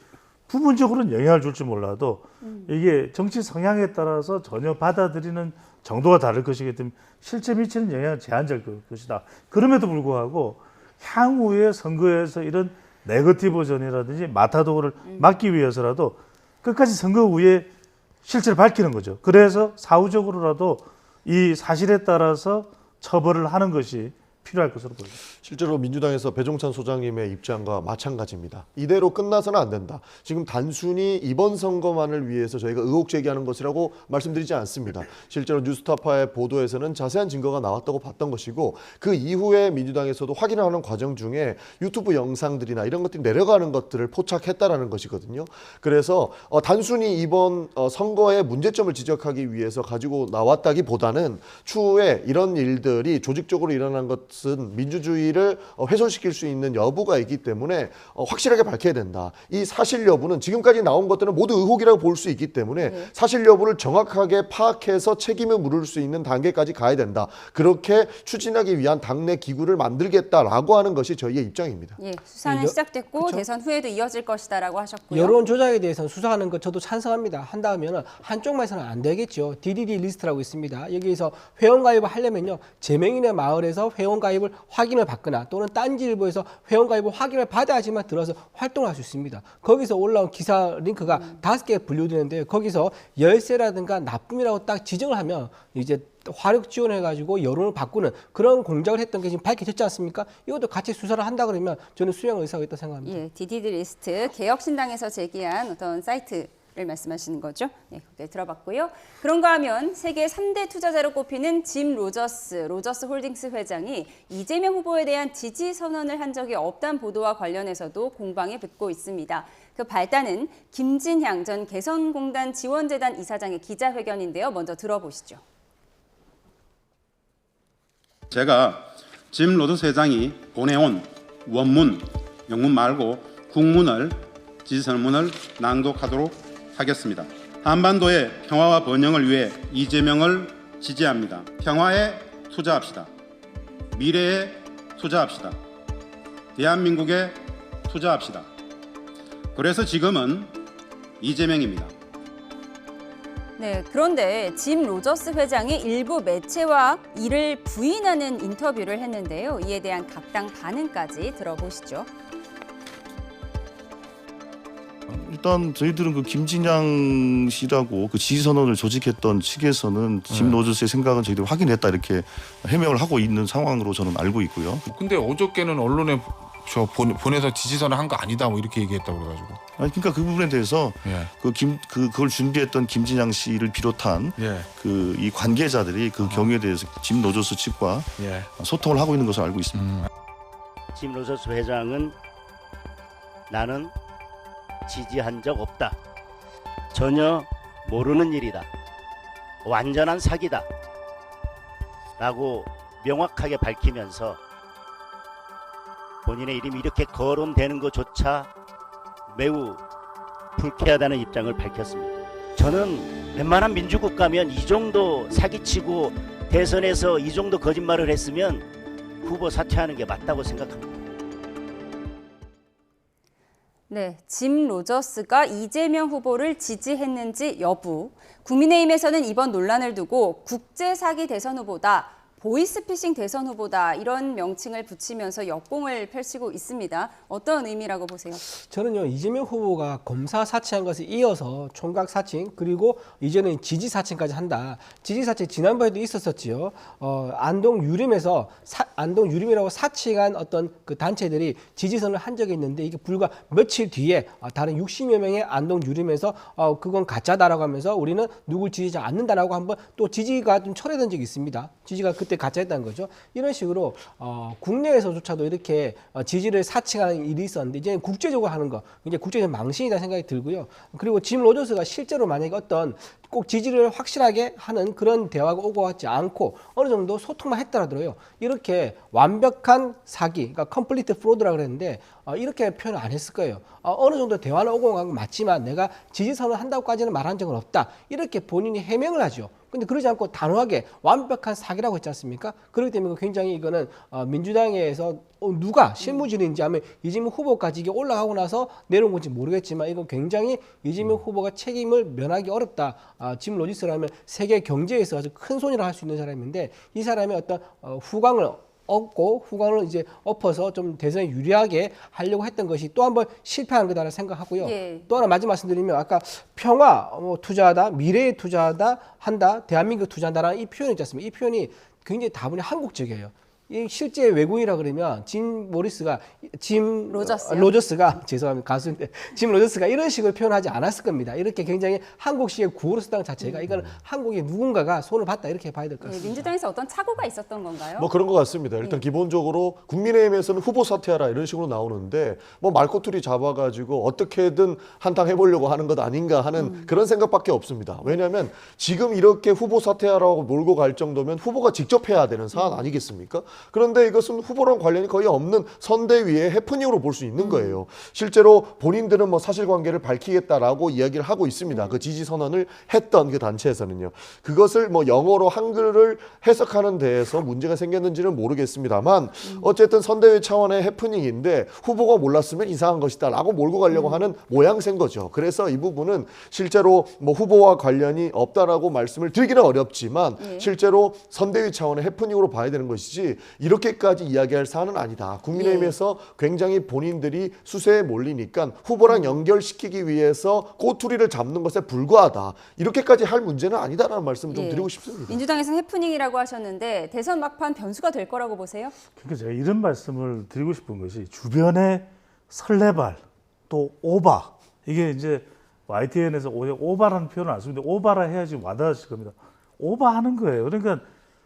부분적으로는 영향을 줄지 몰라도 이게 정치 성향에 따라서 전혀 받아들이는 정도가 다를 것이기 때문에 실제 미치는 영향은 제한적일 것이다. 그럼에도 불구하고 향후에 선거에서 이런 네거티브전이라든지 마타도를 막기 위해서라도 끝까지 선거 후에 실체를 밝히는 거죠. 그래서 사후적으로라도 이 사실에 따라서 처벌을 하는 것이 필요할 것으로 보입니다. 실제로 민주당에서 배종찬 소장님의 입장과 마찬가지입니다. 이대로 끝나서는 안 된다. 지금 단순히 이번 선거만을 위해서 저희가 의혹 제기하는 것이라고 말씀드리지 않습니다. 실제로 뉴스타파의 보도에서는 자세한 증거가 나왔다고 봤던 것이고 그 이후에 민주당에서도 확인하는 과정 중에 유튜브 영상들이나 이런 것들이 내려가는 것들을 포착했다라는 것이거든요. 그래서 단순히 이번 선거의 문제점을 지적하기 위해서 가지고 나왔다기보다는 추후에 이런 일들이 조직적으로 일어난 것은 민주주의를 훼손시킬 수 있는 여부가 있기 때문에 확실하게 밝혀야 된다. 이 사실 여부는 지금까지 나온 것들은 모두 의혹이라고 볼 수 있기 때문에 사실 여부를 정확하게 파악해서 책임을 물을 수 있는 단계까지 가야 된다. 그렇게 추진하기 위한 당내 기구를 만들겠다라고 하는 것이 저희의 입장입니다. 수사는 시작됐고 대선 후에도 이어질 것이다라고 하셨고요. 여론 조작에 대해서는 수사하는 것 저도 찬성합니다. 한다면 한쪽만 해서는 안 되겠죠. DDD 리스트라고 있습니다. 여기에서 회원가입을 하려면요. 재명인의 마을에서 회원가입을 확인을 받거나 또는 딴지일보에서 회원가입을 확인을 받아야지만 들어서 활동을 할 수 있습니다. 거기서 올라온 기사 링크가 5개 분류되는데 거기서 열세라든가 납품이라고 딱 지정을 하면 이제 화력 지원해가지고 여론을 바꾸는 그런 공작을 했던 게 지금 밝혀졌지 않습니까? 이것도 같이 수사를 한다 그러면 저는 수용 의사가 있다고 생각합니다. DDD 리스트 개혁신당에서 제기한 어떤 사이트를 말씀하시는 거죠? 거기에 들어봤고요. 그런가 하면 세계 3대 투자자로 꼽히는 짐 로저스 홀딩스 회장이 이재명 후보에 대한 지지 선언을 한 적이 없다는 보도와 관련해서도 공방에 붙고 있습니다. 그 발단은 김진향 전 개선공단 지원재단 이사장의 기자회견인데요. 먼저 들어보시죠. 제가 짐 로저스 회장이 보내온 원문, 영문 말고 국문을 지지선언문을 낭독하도록 하겠습니다. 한반도의 평화와 번영을 위해 이재명을 지지합니다. 평화에 투자합시다. 미래에 투자합시다. 대한민국에 투자합시다. 그래서 지금은 이재명입니다. 그런데 짐 로저스 회장이 일부 매체와 이를 부인하는 인터뷰를 했는데요. 이에 대한 각당 반응까지 들어보시죠. 일단 저희들은 그 김진양 씨라고 그 지지선언을 조직했던 측에서는 짐 로저스의 생각은 저희들이 확인했다 이렇게 해명을 하고 있는 상황으로 저는 알고 있고요. 근데 어저께는 언론에 보내서 지지선을 한 거 아니다 뭐 이렇게 얘기했다고 그래가지고. 그러니까 그 부분에 대해서 그걸 준비했던 김진양 씨를 비롯한 그 이 관계자들이 그 경우에 대해서 짐 로저스 측과 소통을 하고 있는 것으로 알고 있습니다. 짐 로저스 회장은 나는 지지한 적 없다. 전혀 모르는 일이다. 완전한 사기다. 라고 명확하게 밝히면서 본인의 이름이 이렇게 거론되는 것조차 매우 불쾌하다는 입장을 밝혔습니다. 저는 웬만한 민주국 가면 이 정도 사기치고 대선에서 이 정도 거짓말을 했으면 후보 사퇴하는 게 맞다고 생각합니다. 네, 짐 로저스가 이재명 후보를 지지했는지 여부. 국민의힘에서는 이번 논란을 두고 국제사기 대선 후보다, 보이스피싱 대선 후보다 이런 명칭을 붙이면서 역공을 펼치고 있습니다. 어떤 의미라고 보세요? 저는요, 이재명 후보가 검사 사칭한 것에 이어서 총각 사칭, 그리고 이제는 지지 사칭까지 한다. 지지 사칭 지난번에도 있었었지요. 안동 유림이라고 사칭한 어떤 그 단체들이 지지선을 한 적이 있는데 이게 불과 며칠 뒤에 다른 60여 명의 안동 유림에서 그건 가짜다라고 하면서 우리는 누굴 지지하지 않는다라고 한번 또 지지가 좀 철회된 적이 있습니다. 지지가 그때 가짜였다는 거죠. 이런 식으로 국내에서조차도 이렇게 지지를 사칭하는 일이 있었는데 이제 국제적으로 하는 거 이제 국제적 망신이다 생각이 들고요. 그리고 짐 로저스가 실제로 만약에 어떤 꼭 지지를 확실하게 하는 그런 대화가 오고 갔지 않고 어느 정도 소통만 했더라도요. 이렇게 완벽한 사기, 그러니까 컴플리트 프로드라고 그랬는데 이렇게 표현을 안 했을 거예요. 어느 정도 대화는 오고 간 건 맞지만 내가 지지선을 한다고까지는 말한 적은 없다. 이렇게 본인이 해명을 하죠. 근데 그러지 않고 단호하게 완벽한 사기라고 했지 않습니까? 그렇기 때문에 굉장히 이거는 민주당에서 누가 실무진인지 아니면 이재명 후보까지 이게 올라가고 나서 내려온 건지 모르겠지만 이건 굉장히 이재명 후보가 책임을 면하기 어렵다. 짐 로저스라면 세계 경제에서 아주 큰 손이라 할 수 있는 사람인데 이 사람의 어떤 후광을 얻고 후광을 이제 엎어서 좀 대선에 유리하게 하려고 했던 것이 또 한 번 실패한 거다라고 생각하고요. 예. 또 하나 마지막 말씀드리면 아까 평화 투자하다, 미래에 투자하다, 한다, 대한민국 투자한다라는 이 표현이 있지 않습니까? 이 표현이 굉장히 다분히 한국적이에요. 이 실제 외국인이라 그러면 짐 로저스가 죄송합니다 가수인데 짐 로저스가 이런 식으로 표현하지 않았을 겁니다. 이렇게 굉장히 한국식의 구호로 쓰다는 자체가 이거는 한국의 누군가가 손을 봤다 이렇게 봐야 될 것 같습니다. 민주당에서 어떤 착오가 있었던 건가요? 뭐 그런 것 같습니다. 일단 기본적으로 국민의힘에서는 후보 사퇴하라 이런 식으로 나오는데 뭐 말꼬투리 잡아가지고 어떻게든 한탕 해보려고 하는 것 아닌가 하는 그런 생각밖에 없습니다. 왜냐하면 지금 이렇게 후보 사퇴하라고 몰고 갈 정도면 후보가 직접 해야 되는 사안 아니겠습니까? 그런데 이것은 후보랑 관련이 거의 없는 선대위의 해프닝으로 볼 수 있는 거예요. 실제로 본인들은 뭐 사실관계를 밝히겠다라고 이야기를 하고 있습니다. 그 지지 선언을 했던 그 단체에서는요. 그것을 뭐 영어로 한글을 해석하는 데에서 문제가 생겼는지는 모르겠습니다만 어쨌든 선대위 차원의 해프닝인데 후보가 몰랐으면 이상한 것이다라고 몰고 가려고 하는 모양새인 거죠. 그래서 이 부분은 실제로 뭐 후보와 관련이 없다라고 말씀을 드리기는 어렵지만 실제로 선대위 차원의 해프닝으로 봐야 되는 것이지 이렇게까지 이야기할 사안은 아니다. 국민의힘에서 굉장히 본인들이 수세에 몰리니까 후보랑 연결시키기 위해서 꼬투리를 잡는 것에 불과하다. 이렇게까지 할 문제는 아니다라는 말씀 좀 드리고 싶습니다. 민주당에서는 해프닝이라고 하셨는데 대선 막판 변수가 될 거라고 보세요? 그러니까 제가 이런 말씀을 드리고 싶은 것이 주변에 설레발 또 오바 이게 이제 YTN에서 오바라는 표현을 안 쓰는데 오바라 해야지 와닿으실 겁니다. 오바하는 거예요. 그러니까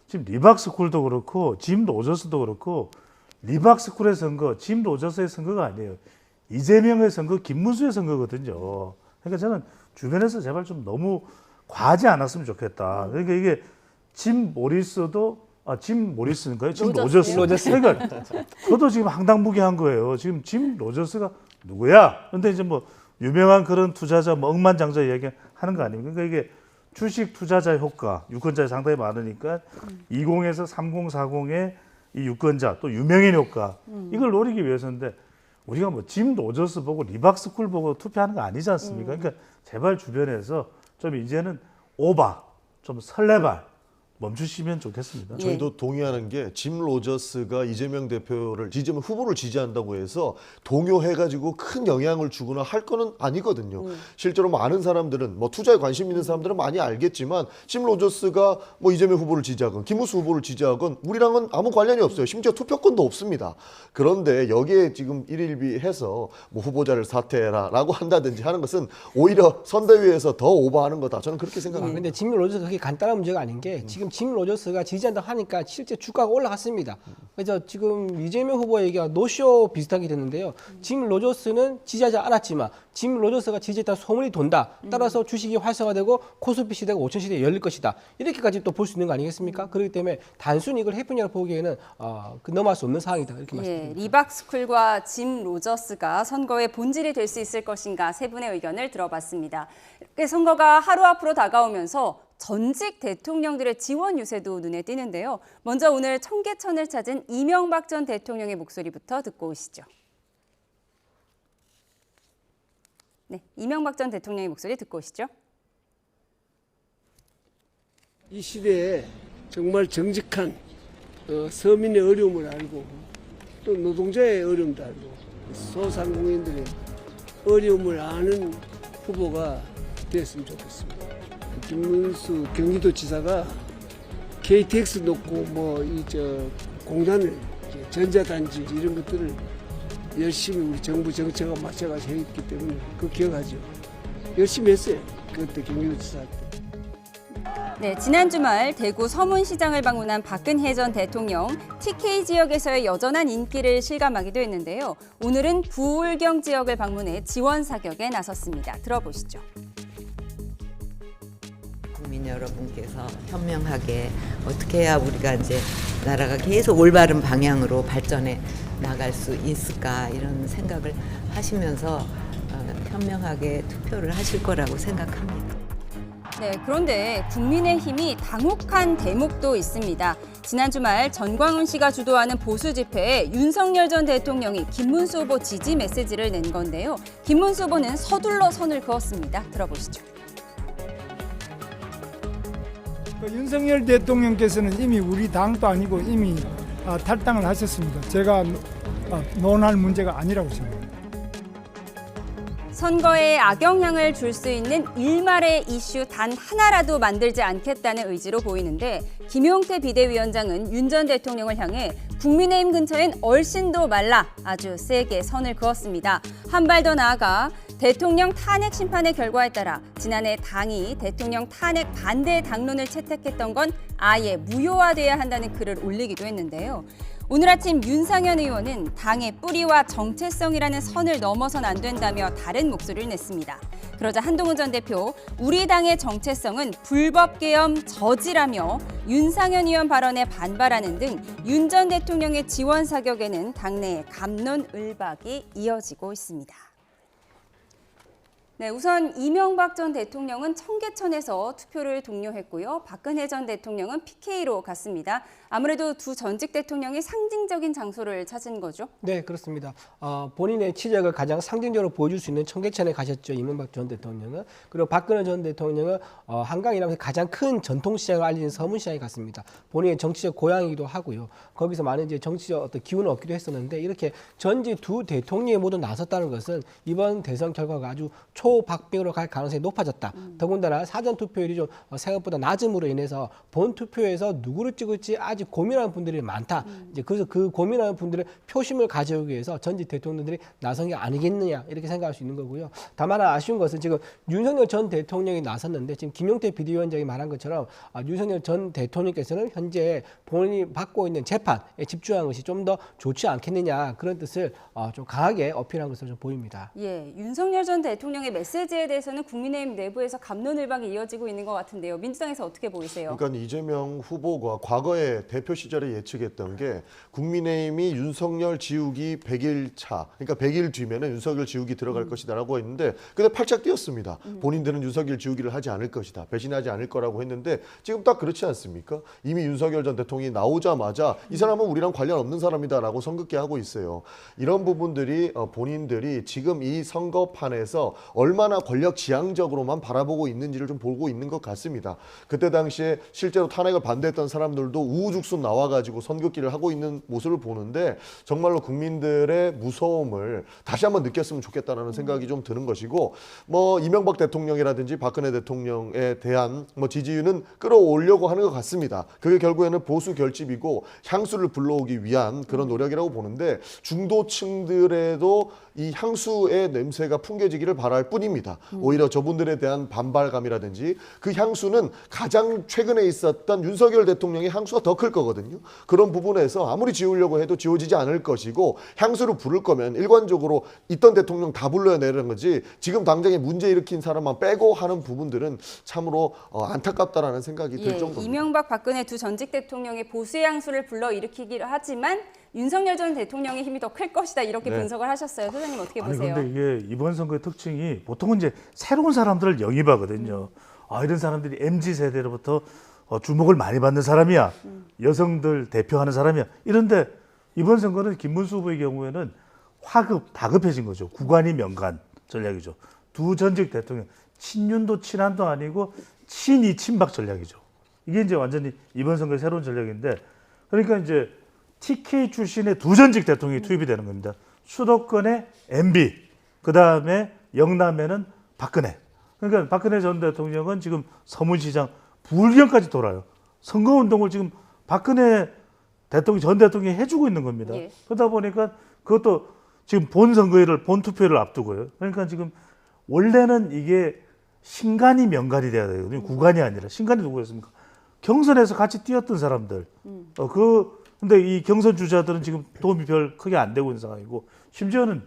지금 리박스쿨도 그렇고 짐 로저스도 그렇고 리박스쿨의 선거, 짐 로저스의 선거가 아니에요. 이재명의 선거, 김문수의 선거거든요. 그러니까 저는 주변에서 제발 좀 너무 과하지 않았으면 좋겠다. 그러니까 이게 짐 모리스인가요? 짐 로저스. 그러니까 그것도 지금 황당무계한 거예요. 지금 짐 로저스가 누구야? 그런데 이제 뭐 유명한 그런 투자자 뭐 억만장자 이야기하는 거 아닙니까? 그러니까 이게 주식 투자자 효과, 유권자가 상당히 많으니까 20에서 30, 40의 이 유권자 또 유명인 효과 이걸 노리기 위해서인데 우리가 뭐 짐 로저스 보고 리박스쿨 보고 투표하는 거 아니지 않습니까? 그러니까 제발 주변에서 좀 이제는 오바, 좀 설레발 멈추시면 좋겠습니다. 저희도 동의하는 게 짐 로저스가 이재명 대표를 이재명 후보를 지지한다고 해서 동요해가지고 큰 영향을 주거나 할 거는 아니거든요. 실제로 많은 사람들은 뭐 투자에 관심 있는 사람들은 많이 알겠지만 짐 로저스가 뭐 이재명 후보를 지지하건 김문수 후보를 지지하건 우리랑은 아무 관련이 없어요. 심지어 투표권도 없습니다. 그런데 여기에 지금 일일비해서 뭐 후보자를 사퇴해라라고 한다든지 하는 것은 오히려 선대위에서 더 오버하는 거다. 저는 그렇게 생각합니다. 근데 짐 로저스 그게 간단한 문제가 아닌 게 지금 짐 로저스가 지지한다 하니까 실제 주가가 올라갔습니다. 그래서 지금 이재명 후보 얘기가 노쇼 비슷하게 됐는데요. 짐 로저스는 지지하지 않았지만 짐 로저스가 지지했다는 소문이 돈다. 따라서 주식이 활성화되고 코스피 시대가 5천 시대에 열릴 것이다. 이렇게까지 또 볼 수 있는 거 아니겠습니까? 그렇기 때문에 단순히 이걸 해프닝을 보기에는 넘어갈 수 없는 상황이다. 이렇게 말씀드립니다. 리박스쿨과 짐 로저스가 선거의 본질이 될 수 있을 것인가 세 분의 의견을 들어봤습니다. 선거가 하루 앞으로 다가오면서 전직 대통령들의 지원 유세도 눈에 띄는데요. 먼저 오늘 청계천을 찾은 이명박 전 대통령의 목소리부터 듣고 오시죠. 네, 이명박 전 대통령의 목소리 듣고 오시죠. 이 시대에 정말 정직한 서민의 어려움을 알고 또 노동자의 어려움도 알고 소상공인들의 어려움을 아는 후보가 됐으면 좋겠습니다. 김문수 경기도지사가 KTX 놓고 공단을 전자단지 이런 것들을 열심히 우리 정부 정책과 맞춰가서 했기 때문에 그거 기억하죠. 열심히 했어요. 그때 경기도지사 때. 네, 지난 주말 대구 서문시장을 방문한 박근혜 전 대통령, TK 지역에서의 여전한 인기를 실감하기도 했는데요. 오늘은 부울경 지역을 방문해 지원 사격에 나섰습니다. 들어보시죠. 국민 여러분께서 현명하게 어떻게 해야 우리가 이제 나라가 계속 올바른 방향으로 발전해 나갈 수 있을까 이런 생각을 하시면서 현명하게 투표를 하실 거라고 생각합니다. 네, 그런데 국민의힘이 당혹한 대목도 있습니다. 지난 주말 전광훈 씨가 주도하는 보수 집회에 윤석열 전 대통령이 김문수 후보 지지 메시지를 낸 건데요. 김문수 후보는 서둘러 선을 그었습니다. 들어보시죠. 윤석열 대통령께서는 이미 우리 당도 아니고 이미 탈당을 하셨습니다. 제가 논할 문제가 아니라고 생각합니다. 선거에 악영향을 줄 수 있는 일말의 이슈 단 하나라도 만들지 않겠다는 의지로 보이는데 김용태 비대위원장은 윤 전 대통령을 향해 국민의힘 근처엔 얼씬도 말라 아주 세게 선을 그었습니다. 한 발 더 나아가 대통령 탄핵 심판의 결과에 따라 지난해 당이 대통령 탄핵 반대 당론을 채택했던 건 아예 무효화돼야 한다는 글을 올리기도 했는데요. 오늘 아침 윤상현 의원은 당의 뿌리와 정체성이라는 선을 넘어선 안 된다며 다른 목소리를 냈습니다. 그러자 한동훈 전 대표, 우리 당의 정체성은 불법 계엄 저지라며 윤상현 의원 발언에 반발하는 등 윤 전 대통령의 지원 사격에는 당내의 갑론을박이 이어지고 있습니다. 네, 우선 이명박 전 대통령은 청계천에서 투표를 독려했고요. 박근혜 전 대통령은 PK로 갔습니다. 아무래도 두 전직 대통령이 상징적인 장소를 찾은 거죠? 네, 그렇습니다. 본인의 치적을 가장 상징적으로 보여줄 수 있는 청계천에 가셨죠. 이명박 전 대통령은. 그리고 박근혜 전 대통령은 한강이라면서 가장 큰 전통시장을 알리는 서문시장에 갔습니다. 본인의 정치적 고향이기도 하고요. 거기서 많은 이제 정치적 어떤 기운을 얻기도 했었는데 이렇게 전직 두 대통령이 모두 나섰다는 것은 이번 대선 결과가 아주 초박빙으로 갈 가능성이 높아졌다. 더군다나 사전 투표율이 좀 생각보다 낮음으로 인해서 본 투표에서 누구를 찍을지 아직 고민하는 분들이 많다. 이제 그래서 그 고민하는 분들의 표심을 가져오기 위해서 전직 대통령들이 나선 게 아니겠느냐 이렇게 생각할 수 있는 거고요. 다만 아쉬운 것은 지금 윤석열 전 대통령이 나섰는데 지금 김용태 비대위원장이 말한 것처럼 윤석열 전 대통령께서는 현재 본인이 받고 있는 재판에 집중하는 것이 좀 더 좋지 않겠느냐 그런 뜻을 좀 강하게 어필한 것으로 좀 보입니다. 예, 윤석열 전 대통령의 메시지에 대해서는 국민의힘 내부에서 갑론을박이 이어지고 있는 것 같은데요. 민주당에서 어떻게 보이세요? 그러니까 이재명 후보가 과거에 대표 시절에 예측했던 게 국민의힘이 윤석열 지우기 100일 차, 그러니까 100일 뒤면은 윤석열 지우기 들어갈 것이다라고 했는데 근데 팔짝 뛰었습니다. 본인들은 윤석열 지우기를 하지 않을 것이다, 배신하지 않을 거라고 했는데 지금 딱 그렇지 않습니까? 이미 윤석열 전 대통령이 나오자마자 이 사람은 우리랑 관련 없는 사람이다라고 선긋게 하고 있어요. 이런 부분들이 본인들이 지금 이 선거판에서 얼마나 권력 지향적으로만 바라보고 있는지를 좀 보고 있는 것 같습니다. 그때 당시에 실제로 탄핵을 반대했던 사람들도 우후죽순 나와가지고 선긋기를 하고 있는 모습을 보는데 정말로 국민들의 무서움을 다시 한번 느꼈으면 좋겠다는 생각이 좀 드는 것이고 이명박 대통령이라든지 박근혜 대통령에 대한 지지율은 끌어올려고 하는 것 같습니다. 그게 결국에는 보수 결집이고 향수를 불러오기 위한 그런 노력이라고 보는데 중도층들에도 이 향수의 냄새가 풍겨지기를 바랄 뿐입니다. 오히려 저분들에 대한 반발감이라든지 그 향수는 가장 최근에 있었던 윤석열 대통령의 향수가 더 클 거거든요. 그런 부분에서 아무리 지우려고 해도 지워지지 않을 것이고 향수를 부를 거면 일관적으로 있던 대통령 다 불러야 내는 거지 지금 당장에 문제 일으킨 사람만 빼고 하는 부분들은 참으로 안타깝다라는 생각이 들 정도입니다. 이명박 박근혜 두 전직 대통령의 보수의 향수를 불러일으키기로 하지만 윤석열 전 대통령의 힘이 더 클 것이다 이렇게 분석을 하셨어요. 소장님 어떻게 보세요? 아니 근데 이게 이번 선거의 특징이 보통은 이제 새로운 사람들을 영입하거든요. 이런 사람들이 MZ 세대로부터 주목을 많이 받는 사람이야. 여성들 대표하는 사람이야. 이런데 이번 선거는 김문수 후보의 경우에는 다급해진 거죠. 구관이 명간 전략이죠. 두 전직 대통령 친윤도 친한도 아니고 친이 친박 전략이죠. 이게 이제 완전히 이번 선거의 새로운 전략인데 그러니까 이제 TK 출신의 두 전직 대통령이 투입이 되는 겁니다. 수도권에 MB, 그다음에 영남에는 박근혜. 그러니까 박근혜 전 대통령은 지금 서문시장 불경까지 돌아요. 선거운동을 지금 박근혜 전 대통령이 해주고 있는 겁니다. 예. 그러다 보니까 그것도 지금 본 투표를 앞두고요. 그러니까 지금 원래는 이게 신간이 명간이 돼야 되거든요. 구간이 아니라. 신간이 누구였습니까? 경선에서 같이 뛰었던 사람들. 근데 이 경선 주자들은 지금 도움이 별 크게 안 되고 있는 상황이고 심지어는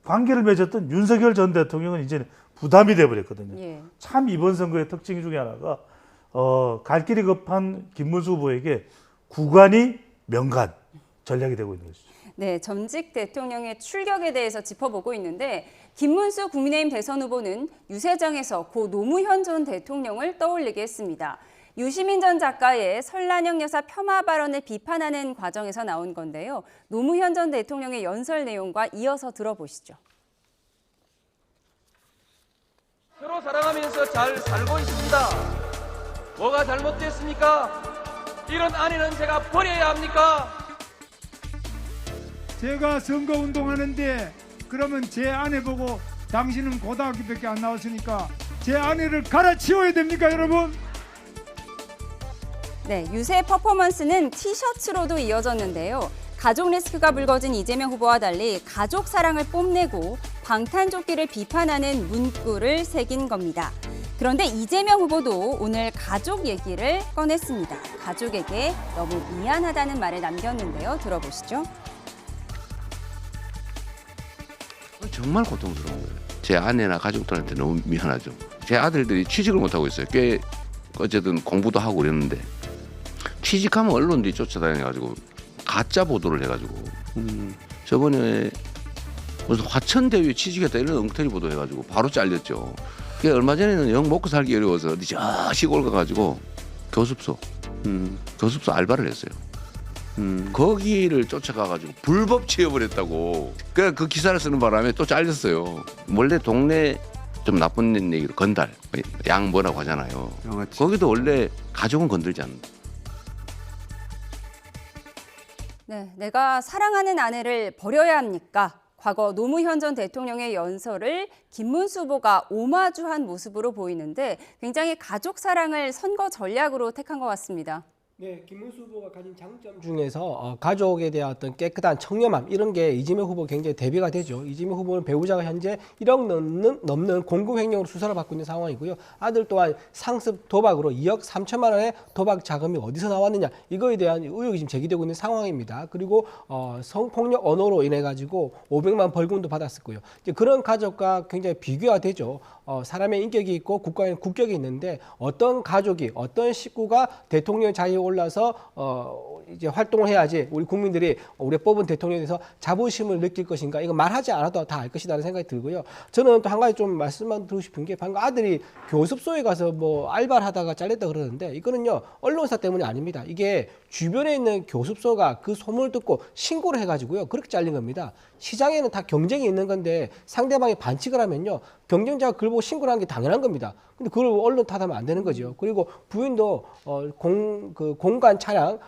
관계를 맺었던 윤석열 전 대통령은 이제 부담이 돼버렸거든요. 예. 참 이번 선거의 특징 중에 하나가 갈 길이 급한 김문수 후보에게 구간이 명간 전략이 되고 있는 것이죠. 네, 전직 대통령의 출격에 대해서 짚어보고 있는데 김문수 국민의힘 대선 후보는 유세장에서 고 노무현 전 대통령을 떠올리게 했습니다. 유시민 전 작가의 설란영 여사 폄하 발언을 비판하는 과정에서 나온 건데요. 노무현 전 대통령의 연설 내용과 이어서 들어보시죠. 서로 사랑하면서 잘 살고 있습니다. 뭐가 잘못됐습니까? 이런 아내는 제가 버려야 합니까? 제가 선거운동하는데 그러면 제 아내 보고 당신은 고등학교밖에 안 나왔으니까 제 아내를 갈아치워야 됩니까, 여러분? 네, 유세 퍼포먼스는 티셔츠로도 이어졌는데요. 가족 리스크가 불거진 이재명 후보와 달리 가족 사랑을 뽐내고 방탄조끼를 비판하는 문구를 새긴 겁니다. 그런데 이재명 후보도 오늘 가족 얘기를 꺼냈습니다. 가족에게 너무 미안하다는 말을 남겼는데요. 들어보시죠. 정말 고통스러운 거예요. 제 아내나 가족들한테 너무 미안하죠. 제 아들들이 취직을 못하고 있어요. 꽤 어쨌든 공부도 하고 그랬는데 취직하면 언론들이 쫓아다녀가지고 가짜 보도를 해가지고 저번에 무슨 화천대유에 취직했다 이런 엉터리 보도해가지고 바로 잘렸죠. 얼마 전에는 영 먹고 살기 어려워서 어디 저 시골 가가지고 교습소 알바를 했어요. 거기를 쫓아가가지고 불법 취업을 했다고. 그래 그 기사를 쓰는 바람에 또 잘렸어요. 원래 동네 좀 나쁜 얘기로 건달, 양 뭐라고 하잖아요. 거기도 원래 가족은 건들지 않는다. 네, 내가 사랑하는 아내를 버려야 합니까? 과거 노무현 전 대통령의 연설을 김문수 후보가 오마주한 모습으로 보이는데 굉장히 가족 사랑을 선거 전략으로 택한 것 같습니다. 네, 김문수 후보가 가진 장점 중에서 가족에 대한 어떤 깨끗한 청렴함 이런 게 이재명 후보 굉장히 대비가 되죠. 이재명 후보는 배우자가 현재 1억 넘는 공금 횡령으로 수사를 받고 있는 상황이고요. 아들 또한 상습 도박으로 2억 3천만 원의 도박 자금이 어디서 나왔느냐 이거에 대한 의혹이 지금 제기되고 있는 상황입니다. 그리고 성폭력 언어로 인해 가지고 500만 벌금도 받았었고요. 이제 그런 가족과 굉장히 비교가 되죠. 사람의 인격이 있고 국가에는 국격이 있는데 어떤 가족이 어떤 식구가 대통령 자리에 올라서 이제 활동을 해야지 우리 국민들이 우리 뽑은 대통령에 대해서 자부심을 느낄 것인가 이거 말하지 않아도 다 알 것이라는 생각이 들고요. 저는 또 한 가지 좀 말씀만 드리고 싶은 게 방금 아들이 교습소에 가서 뭐 알바를 하다가 잘렸다 그러는데 이거는요 언론사 때문이 아닙니다. 이게 주변에 있는 교습소가 그 소문을 듣고 신고를 해가지고요 그렇게 잘린 겁니다. 시장에는 다 경쟁이 있는 건데 상대방이 반칙을 하면요 경쟁자가 그걸 보고 신고를 하는 게 당연한 겁니다. 근데 그걸 언론 탓하면 안 되는 거죠. 그리고 부인도 공간 차량,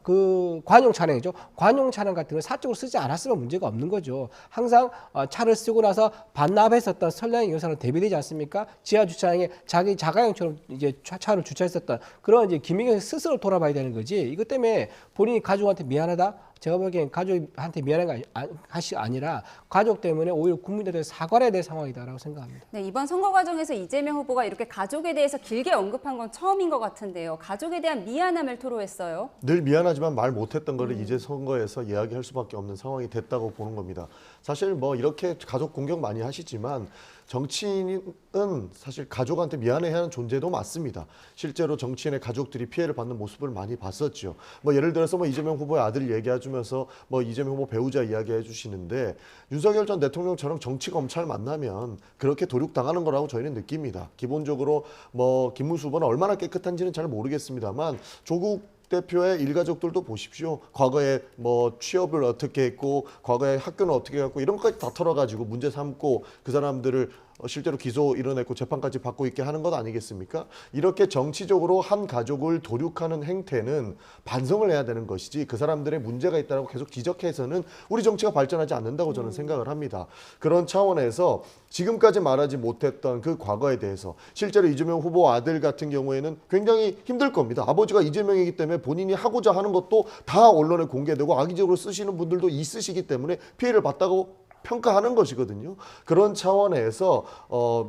그 관용 차량이죠. 관용 차량 같은 걸 사적으로 쓰지 않았으면 문제가 없는 거죠. 항상 차를 쓰고 나서 반납했었던 선량의 여사로 대비되지 않습니까? 지하 주차장에 자기 자가용처럼 이제 차를 주차했었던 그런 이제 김민경 스스로 돌아봐야 되는 거지. 이것 때문에 본인이 가족한테 미안하다 제가 보기엔 가족한테 미안한 것이 아니라 가족 때문에 오히려 국민들의 사과를 해야 될 상황이다라고 생각합니다. 네, 이번 선거 과정에서 이재명 후보가 이렇게 가족에 대해서 길게 언급한 건 처음인 것 같은데요. 가족에 대한 미안함을 토로했어요. 늘 미안하지만 말 못했던 거를 이제 선거에서 이야기할 수밖에 없는 상황이 됐다고 보는 겁니다. 사실 뭐 이렇게 가족 공격 많이 하시지만 정치인은 사실 가족한테 미안해야 하는 존재도 맞습니다. 실제로 정치인의 가족들이 피해를 받는 모습을 많이 봤었죠. 뭐 예를 들어서 뭐 이재명 후보의 아들 얘기해주면서 뭐 이재명 후보 배우자 이야기해 주시는데 윤석열 전 대통령처럼 정치 검찰 만나면 그렇게 도륙당하는 거라고 저희는 느낍니다. 기본적으로 뭐 김문수 후보는 얼마나 깨끗한지는 잘 모르겠습니다만 조국 대표의 일가족들도 보십시오. 과거에 뭐 취업을 어떻게 했고 과거에 학교는 어떻게 했고 이런 것까지 다 털어가지고 문제 삼고 그 사람들을 실제로 기소 이뤄냈고 재판까지 받고 있게 하는 것 아니겠습니까? 이렇게 정치적으로 한 가족을 도륙하는 행태는 반성을 해야 되는 것이지 그 사람들의 문제가 있다고 계속 지적해서는 우리 정치가 발전하지 않는다고 저는 생각을 합니다. 그런 차원에서 지금까지 말하지 못했던 그 과거에 대해서 실제로 이재명 후보 아들 같은 경우에는 굉장히 힘들 겁니다. 아버지가 이재명이기 때문에 본인이 하고자 하는 것도 다 언론에 공개되고 악의적으로 쓰시는 분들도 있으시기 때문에 피해를 봤다고 평가하는 것이거든요. 그런 차원에서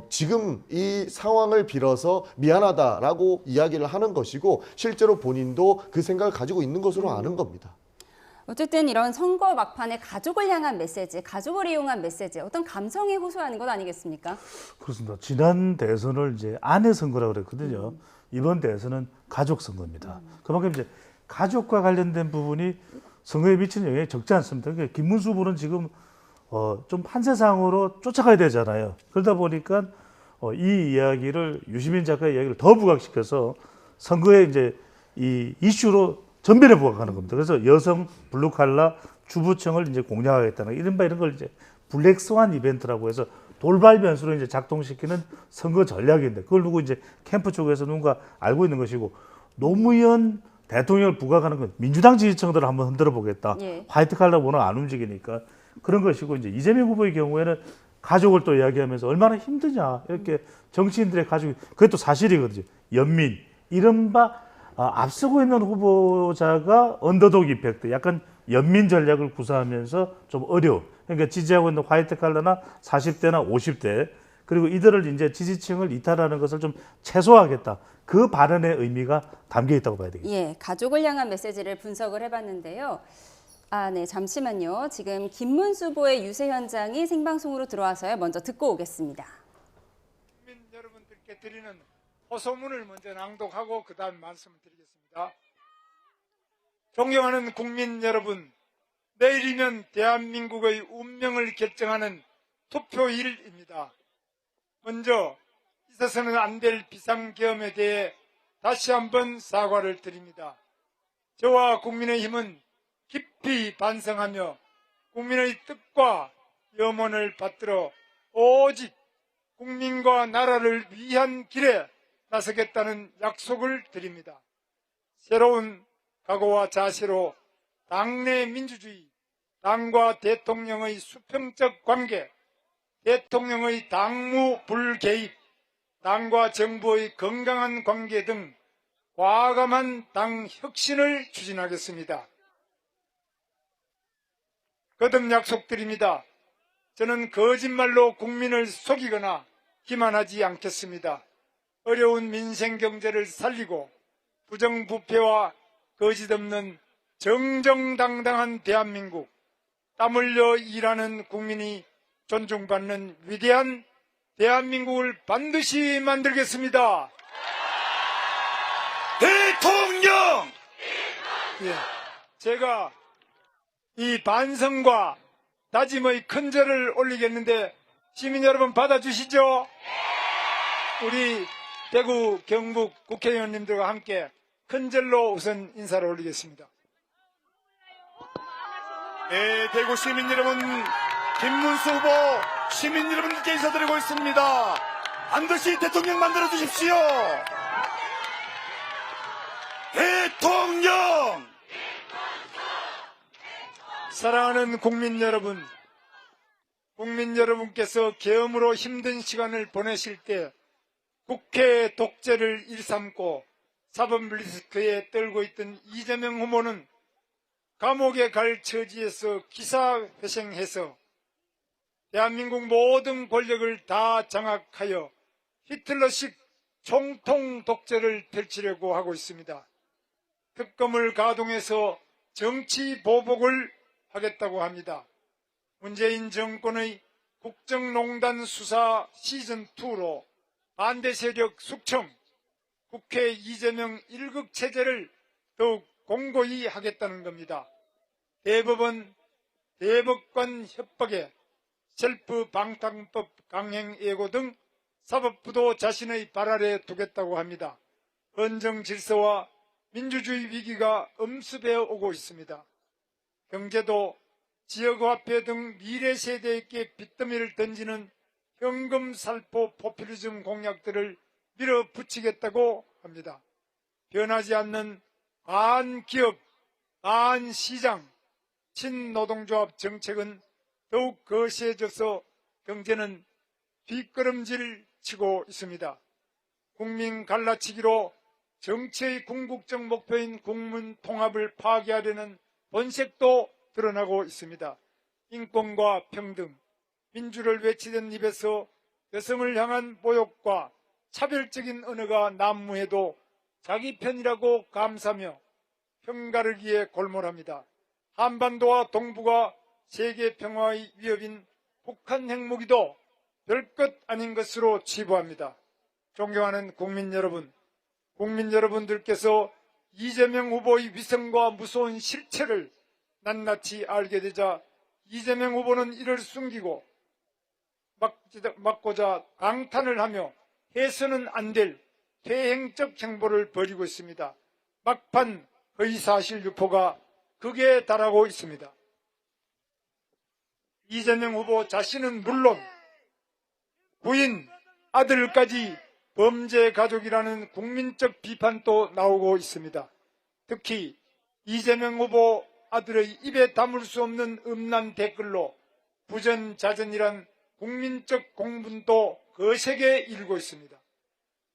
지금 이 상황을 빌어서 미안하다라고 이야기를 하는 것이고 실제로 본인도 그 생각을 가지고 있는 것으로 아는 겁니다. 어쨌든 이런 선거 막판에 가족을 향한 메시지, 가족을 이용한 메시지, 어떤 감성에 호소하는 것 아니겠습니까? 그렇습니다. 지난 대선을 이제 아내 선거라고 그랬거든요. 이번 대선은 가족 선거입니다. 그만큼 이제 가족과 관련된 부분이 선거에 미치는 영향이 적지 않습니다. 그러니까 김문수 후보는 지금 좀 판세상으로 쫓아가야 되잖아요. 그러다 보니까 이 이야기를 유시민 작가의 이야기를 더 부각시켜서 선거에 이제 이 이슈로 전면에 부각하는 겁니다. 그래서 여성 블루칼라 주부층을 이제 공략하겠다는 이른바 이런 걸 이제 블랙스완 이벤트라고 해서 돌발 변수로 이제 작동시키는 선거 전략인데 그걸 누구 이제 캠프 쪽에서 누군가 알고 있는 것이고 노무현 대통령을 부각하는 건 민주당 지지층들을 한번 흔들어 보겠다. 예. 화이트 칼라 워낙 안 움직이니까 그런 것이고 이제 이재명 후보의 경우에는 가족을 또 이야기하면서 얼마나 힘드냐 이렇게 정치인들의 가족이 그게 또 사실이거든요. 연민 이른바 앞서고 있는 후보자가 언더독 이펙트 약간 연민 전략을 구사하면서 좀 어려운 그러니까 지지하고 있는 화이트 칼라나 40대나 50대 그리고 이들을 이제 지지층을 이탈하는 것을 좀 최소화하겠다. 그 발언의 의미가 담겨 있다고 봐야 되겠죠. 예, 가족을 향한 메시지를 분석을 해봤는데요. 네, 잠시만요. 지금 김문수 후보의 유세 현장이 생방송으로 들어와서요. 먼저 듣고 오겠습니다. 국민 여러분들께 드리는 호소문을 먼저 낭독하고 그다음 말씀을 드리겠습니다. 존경하는 국민 여러분, 내일이면 대한민국의 운명을 결정하는 투표일입니다. 먼저 있어서는 안 될 비상계엄에 대해 다시 한번 사과를 드립니다. 저와 국민의힘은 깊이 반성하며 국민의 뜻과 염원을 받들어 오직 국민과 나라를 위한 길에 나서겠다는 약속을 드립니다. 새로운 각오와 자세로 당내 민주주의, 당과 대통령의 수평적 관계, 대통령의 당무 불개입, 당과 정부의 건강한 관계 등 과감한 당 혁신을 추진하겠습니다. 거듭 약속드립니다. 저는 거짓말로 국민을 속이거나 기만하지 않겠습니다. 어려운 민생 경제를 살리고 부정부패와 거짓 없는 정정당당한 대한민국, 땀 흘려 일하는 국민이 존중받는 위대한 대한민국을 반드시 만들겠습니다. 대통령! 예, 제가 이 반성과 다짐의 큰 절을 올리겠는데 시민 여러분 받아주시죠? 우리 대구 경북 국회의원님들과 함께 큰 절로 우선 인사를 올리겠습니다. 네, 대구 시민 여러분, 김문수 후보 시민 여러분께 인사드리고 있습니다. 반드시 대통령 만들어 주십시오. 대통령! 사랑하는 국민 여러분께서 계엄으로 힘든 시간을 보내실 때 국회 독재를 일삼고 사법 리스크에 떨고 있던 이재명 후보는 감옥에 갈 처지에서 기사회생해서 대한민국 모든 권력을 다 장악하여 히틀러식 총통 독재를 펼치려고 하고 있습니다. 특검을 가동해서 정치 보복을 하겠다고 합니다. 문재인 정권의 국정농단 수사 시즌2로 반대 세력 숙청, 국회 이재명 1급 체제를 더욱 공고히 하겠다는 겁니다. 대법원, 대법관 협박에 셀프 방탄법 강행 예고 등 사법부도 자신의 발 아래 두겠다고 합니다. 헌정 질서와 민주주의 위기가 엄습해 오고 있습니다. 경제도 지역화폐 등 미래 세대에게 빚더미를 던지는 현금 살포 포퓰리즘 공약들을 밀어붙이겠다고 합니다. 변하지 않는 반기업, 반시장, 친노동조합 정책은 더욱 거세져서 경제는 뒷걸음질 치고 있습니다. 국민 갈라치기로 정치의 궁극적 목표인 국민 통합을 파괴하려는 본색도 드러나고 있습니다. 인권과 평등, 민주를 외치던 입에서 여성을 향한 모욕과 차별적인 언어가 난무해도 자기 편이라고 감사하며 편가르기에 골몰합니다. 한반도와 동북아 세계 평화의 위협인 북한 핵무기도 별것 아닌 것으로 치부합니다. 존경하는 국민 여러분들께서 이재명 후보의 위선과 무서운 실체를 낱낱이 알게 되자 이재명 후보는 이를 숨기고 막고자 강탄을 하며 해서는 안 될 퇴행적 행보를 벌이고 있습니다. 막판 허위사실 유포가 극에 달하고 있습니다. 이재명 후보 자신은 물론 부인, 아들까지 범죄 가족이라는 국민적 비판도 나오고 있습니다. 특히 이재명 후보 아들의 입에 담을 수 없는 음란 댓글로 부전자전이란 국민적 공분도 거세게 일고 있습니다.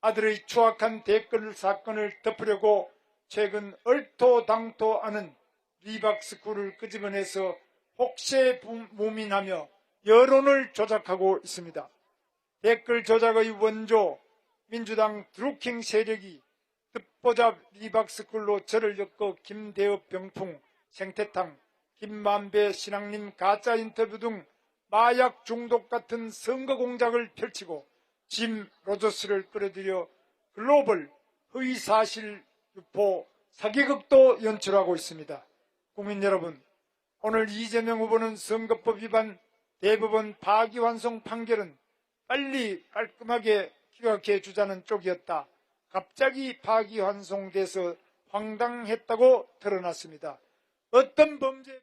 아들의 추악한 댓글 사건을 덮으려고 최근 얼토당토하는 리박스쿨을 끄집어내서 혹세무민하며 여론을 조작하고 있습니다. 댓글 조작의 원조 민주당 드루킹 세력이 듣보잡 리박스쿨로 저를 엮어 김대엽 병풍, 생태탕, 김만배 신앙님 가짜 인터뷰 등 마약 중독 같은 선거 공작을 펼치고 짐 로저스를 끌어들여 글로벌 허위사실 유포 사기극도 연출하고 있습니다. 국민 여러분, 오늘 이재명 후보는 선거법 위반 대법원 파기환송 판결은 빨리 깔끔하게 기각해 주자는 쪽이었다. 갑자기 파기환송돼서 황당했다고 드러났습니다. 어떤 범죄...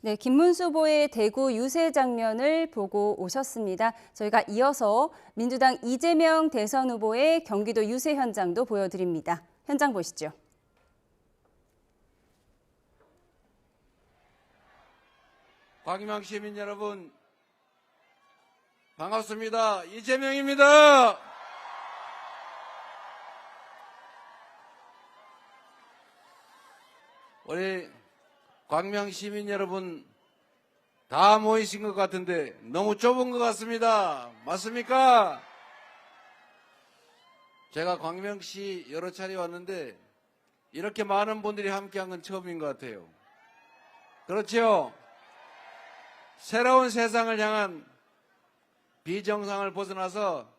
네, 김문수 후보의 대구 유세 장면을 보고 오셨습니다. 저희가 이어서 민주당 이재명 대선 후보의 경기도 유세 현장도 보여드립니다. 현장 보시죠. 광명 시민 여러분, 반갑습니다. 이재명입니다. 우리 광명 시민 여러분 다 모이신 것 같은데 너무 좁은 것 같습니다. 맞습니까? 제가 광명시 여러 차례 왔는데 이렇게 많은 분들이 함께한 건 처음인 것 같아요. 그렇죠? 새로운 세상을 향한 비정상을 벗어나서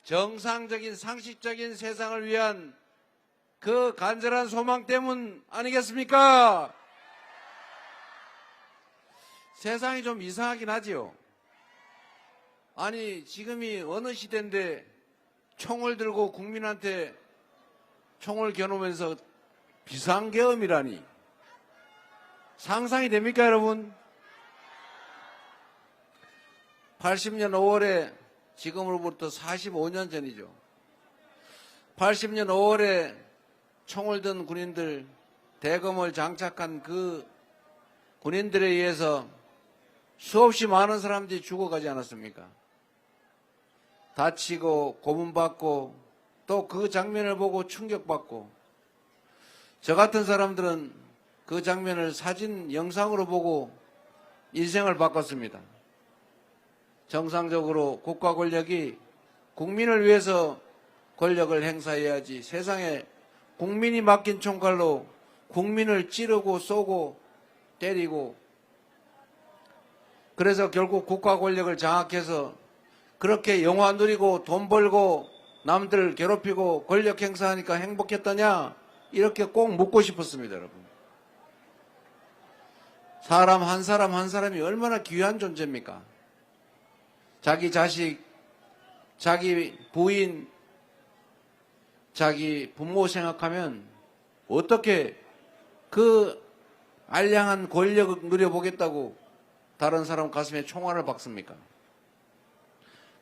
정상적인 상식적인 세상을 위한 그 간절한 소망 때문 아니겠습니까? 세상이 좀 이상하긴 하지요. 아니 지금이 어느 시대인데 총을 들고 국민한테 총을 겨누면서 비상계엄이라니 상상이 됩니까 여러분? 80년 5월에 지금으로부터 45년 전이죠. 80년 5월에 총을 든 군인들, 대검을 장착한 그 군인들에 의해서 수없이 많은 사람들이 죽어가지 않았습니까? 다치고 고문받고 또 그 장면을 보고 충격받고 저 같은 사람들은 그 장면을 사진 영상으로 보고 인생을 바꿨습니다. 정상적으로 국가 권력이 국민을 위해서 권력을 행사해야지 세상에 국민이 맡긴 총칼로 국민을 찌르고 쏘고 때리고 그래서 결국 국가 권력을 장악해서 그렇게 영화 누리고 돈 벌고 남들 괴롭히고 권력 행사하니까 행복했더냐 이렇게 꼭 묻고 싶었습니다. 여러분. 사람 한 사람이 얼마나 귀한 존재입니까? 자기 자식, 자기 부인, 자기 부모 생각하면 어떻게 그 알량한 권력을 누려보겠다고 다른 사람 가슴에 총알을 박습니까?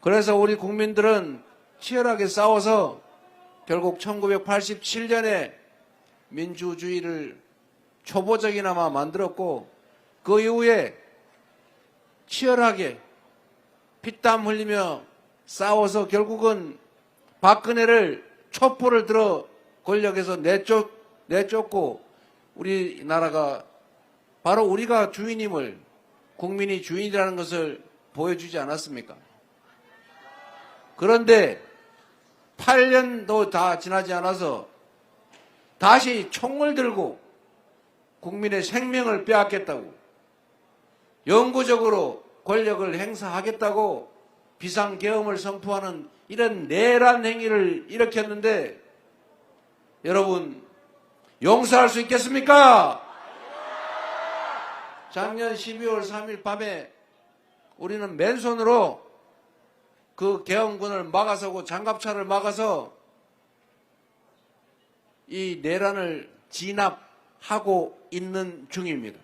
그래서 우리 국민들은 치열하게 싸워서 결국 1987년에 민주주의를 초보적이나마 만들었고 그 이후에 치열하게 피땀 흘리며 싸워서 결국은 박근혜를 촛불을 들어 권력에서 내쫓고 우리나라가 바로 우리가 주인임을 국민이 주인이라는 것을 보여주지 않았습니까? 그런데 8년도 다 지나지 않아서 다시 총을 들고 국민의 생명을 빼앗겠다고 영구적으로 권력을 행사하겠다고 비상계엄을 선포하는 이런 내란 행위를 일으켰는데 여러분 용서할 수 있겠습니까? 작년 12월 3일 밤에 우리는 맨손으로 그 계엄군을 막아서고 장갑차를 막아서 이 내란을 진압하고 있는 중입니다.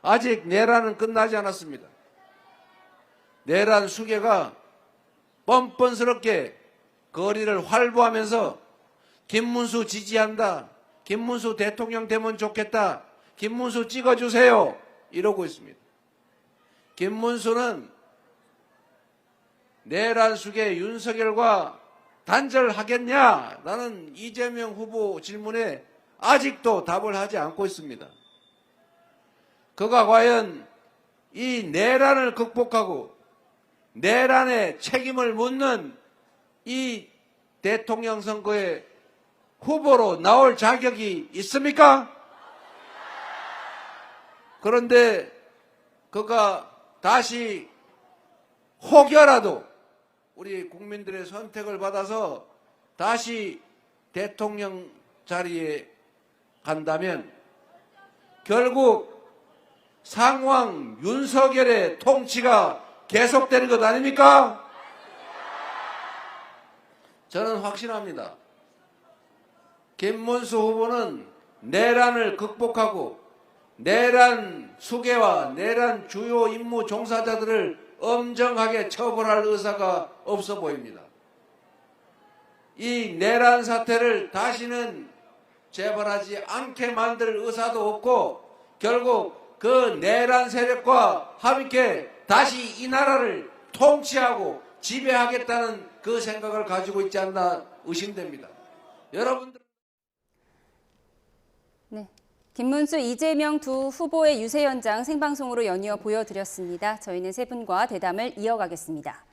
아직 내란은 끝나지 않았습니다. 내란 수괴가 뻔뻔스럽게 거리를 활보하면서 김문수 지지한다. 김문수 대통령 되면 좋겠다. 김문수 찍어주세요. 이러고 있습니다. 김문수는 내란 수괴 윤석열과 단절하겠냐? 라는 이재명 후보 질문에 아직도 답을 하지 않고 있습니다. 그가 과연 이 내란을 극복하고 내란의 책임을 묻는 이 대통령 선거에 후보로 나올 자격이 있습니까? 그런데 그가 다시 혹여라도 우리 국민들의 선택을 받아서 다시 대통령 자리에 간다면 결국 상황 윤석열의 통치가 계속되는 것 아닙니까? 저는 확신합니다. 김문수 후보는 내란을 극복하고 내란 수괴와 내란 주요 임무 종사자들을 엄정하게 처벌할 의사가 없어 보입니다. 이 내란 사태를 다시는 재발하지 않게 만들 의사도 없고 결국 그 내란 세력과 함께 다시 이 나라를 통치하고 지배하겠다는 그 생각을 가지고 있지 않나 의심됩니다. 여러분들. 네. 김문수, 이재명 두 후보의 유세 현장 생방송으로 연이어 보여드렸습니다. 저희는 세 분과 대담을 이어가겠습니다.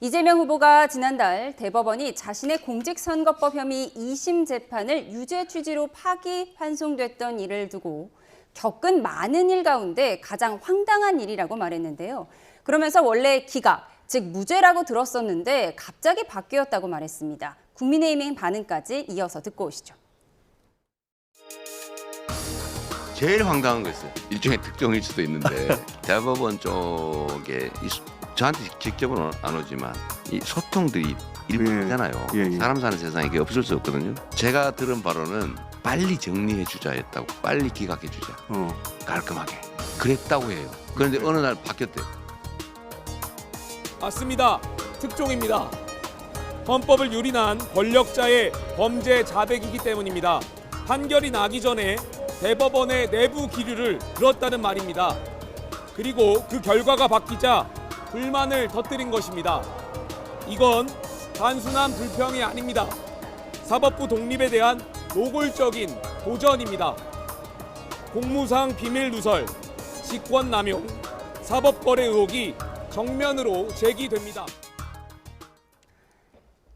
이재명 후보가 지난달 대법원이 자신의 공직선거법 혐의 2심 재판을 유죄 취지로 파기환송됐던 일을 두고 겪은 많은 일 가운데 가장 황당한 일이라고 말했는데요. 그러면서 원래 기각, 즉 무죄라고 들었었는데 갑자기 바뀌었다고 말했습니다. 국민의힘의 반응까지 이어서 듣고 오시죠. 제일 황당한 거 있어요. 일종의 특종일 수도 있는데 대법원 쪽에 저한테 직접은 안 오지만 이 소통들이 일반이잖아요. 사람 사는 세상에 이게 없을 수 없거든요. 제가 들은 바로는 빨리 정리해 주자였다고. 빨리 기각해 주자. 깔끔하게. 그랬다고 해요. 그런데 어느 날 바뀌었대요. 맞습니다. 특종입니다. 헌법을 유린한 권력자의 범죄 자백이기 때문입니다. 판결이 나기 전에 대법원의 내부 기류를 들었다는 말입니다. 그리고 그 결과가 바뀌자 불만을 터뜨린 것입니다. 이건 단순한 불평이 아닙니다. 사법부 독립에 대한 노골적인 도전입니다. 공무상 비밀 누설, 직권 남용, 사법거래 의혹이 정면으로 제기됩니다.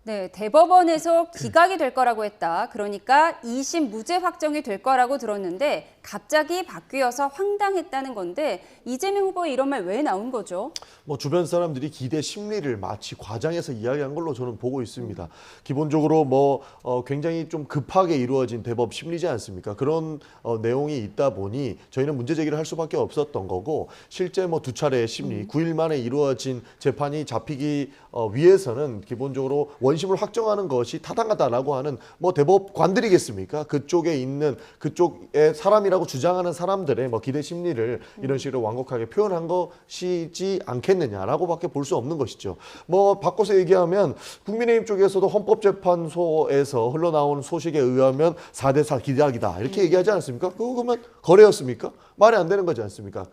네, 대법원에서 기각이 될 거라고 했다. 그러니까 2심 무죄 확정이 될 거라고 들었는데 갑자기 바뀌어서 황당했다는 건데 이재명 후보의 이런 말 왜 나온 거죠? 뭐 주변 사람들이 기대 심리를 마치 과장해서 이야기한 걸로 저는 보고 있습니다. 기본적으로 굉장히 좀 급하게 이루어진 대법 심리지 않습니까? 그런 내용이 있다 보니 저희는 문제 제기를 할 수밖에 없었던 거고 실제 두 차례의 심리, 9일 만에 이루어진 재판이 잡히기 위해서는 기본적으로 원심을 확정하는 것이 타당하다라고 하는 대법관들이겠습니까? 그쪽에 있는 그쪽의 사람이라고 주장하는 사람들의 기대 심리를 이런 식으로 완곡하게 표현한 것이지 않겠느냐라고밖에 볼 수 없는 것이죠. 바꿔서 얘기하면 국민의힘 쪽에서도 헌법재판소에서 흘러나온 소식에 의하면 4대4 기각이다 이렇게 얘기하지 않습니까? 그러면 거래였습니까? 말이 안 되는 거지 않습니까?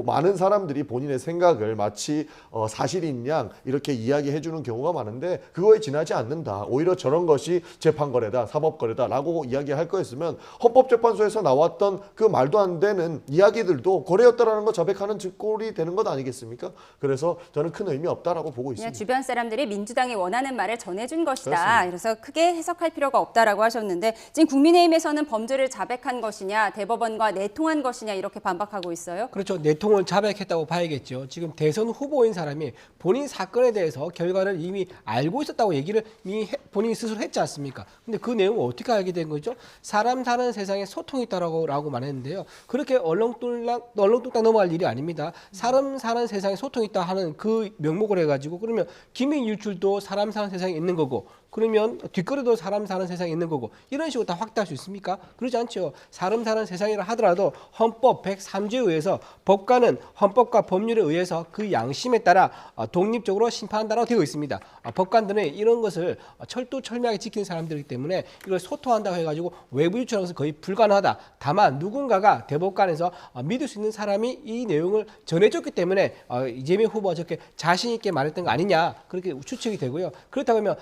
많은 사람들이 본인의 생각을 마치 사실인 양 이렇게 이야기해 주는 경우가 많은데 그거에 지나지 않는다. 오히려 저런 것이 재판거래다, 사법거래다라고 이야기할 거였으면 헌법재판소에서 나왔던 그 말도 안 되는 이야기들도 거래였다라는 거 자백하는 꼴이 되는 것 아니겠습니까? 그래서 저는 큰 의미 없다라고 보고 있습니다. 그냥 주변 사람들이 민주당이 원하는 말을 전해준 것이다. 그렇습니다. 그래서 크게 해석할 필요가 없다라고 하셨는데 지금 국민의힘에서는 범죄를 자백한 것이냐, 대법원과 내통한 것이냐 이렇게 반박하고 있어요. 그렇죠. 내통을 자백했다고 봐야겠죠. 지금 대선 후보인 사람이 본인 사건에 대해서 결과를 이미 알고 있었다고 얘기를 이미 본인이 스스로 했지 않습니까? 근데 그 내용을 어떻게 알게 된 거죠? 사람 사는 세상에 소통이 있다라고 말했는데요. 그렇게 얼렁뚱땅 넘어갈 일이 아닙니다. 사람 사는 세상에 소통이 있다 하는 그 명목을 해가지고 그러면 기밀 유출도 사람 사는 세상에 있는 거고 그러면 뒷거래도 사람 사는 세상에 있는 거고 이런 식으로 다 확대할 수 있습니까? 그러지 않죠. 사람 사는 세상이라 하더라도 헌법 103조에 의해서 법관은 헌법과 법률에 의해서 그 양심에 따라 독립적으로 심판한다라고 되어 있습니다. 법관들은 이런 것을 철두철미하게 지키는 사람들이기 때문에 이걸 소통한다고 해가지고 외부 유출하는 것은 거의 불가능하다. 다만 누군가가 대법관에서 믿을 수 있는 사람이 이 내용을 전해줬기 때문에 이재명 후보가 저렇게 자신 있게 말했던 거 아니냐 그렇게 추측이 되고요. 그렇다고 하면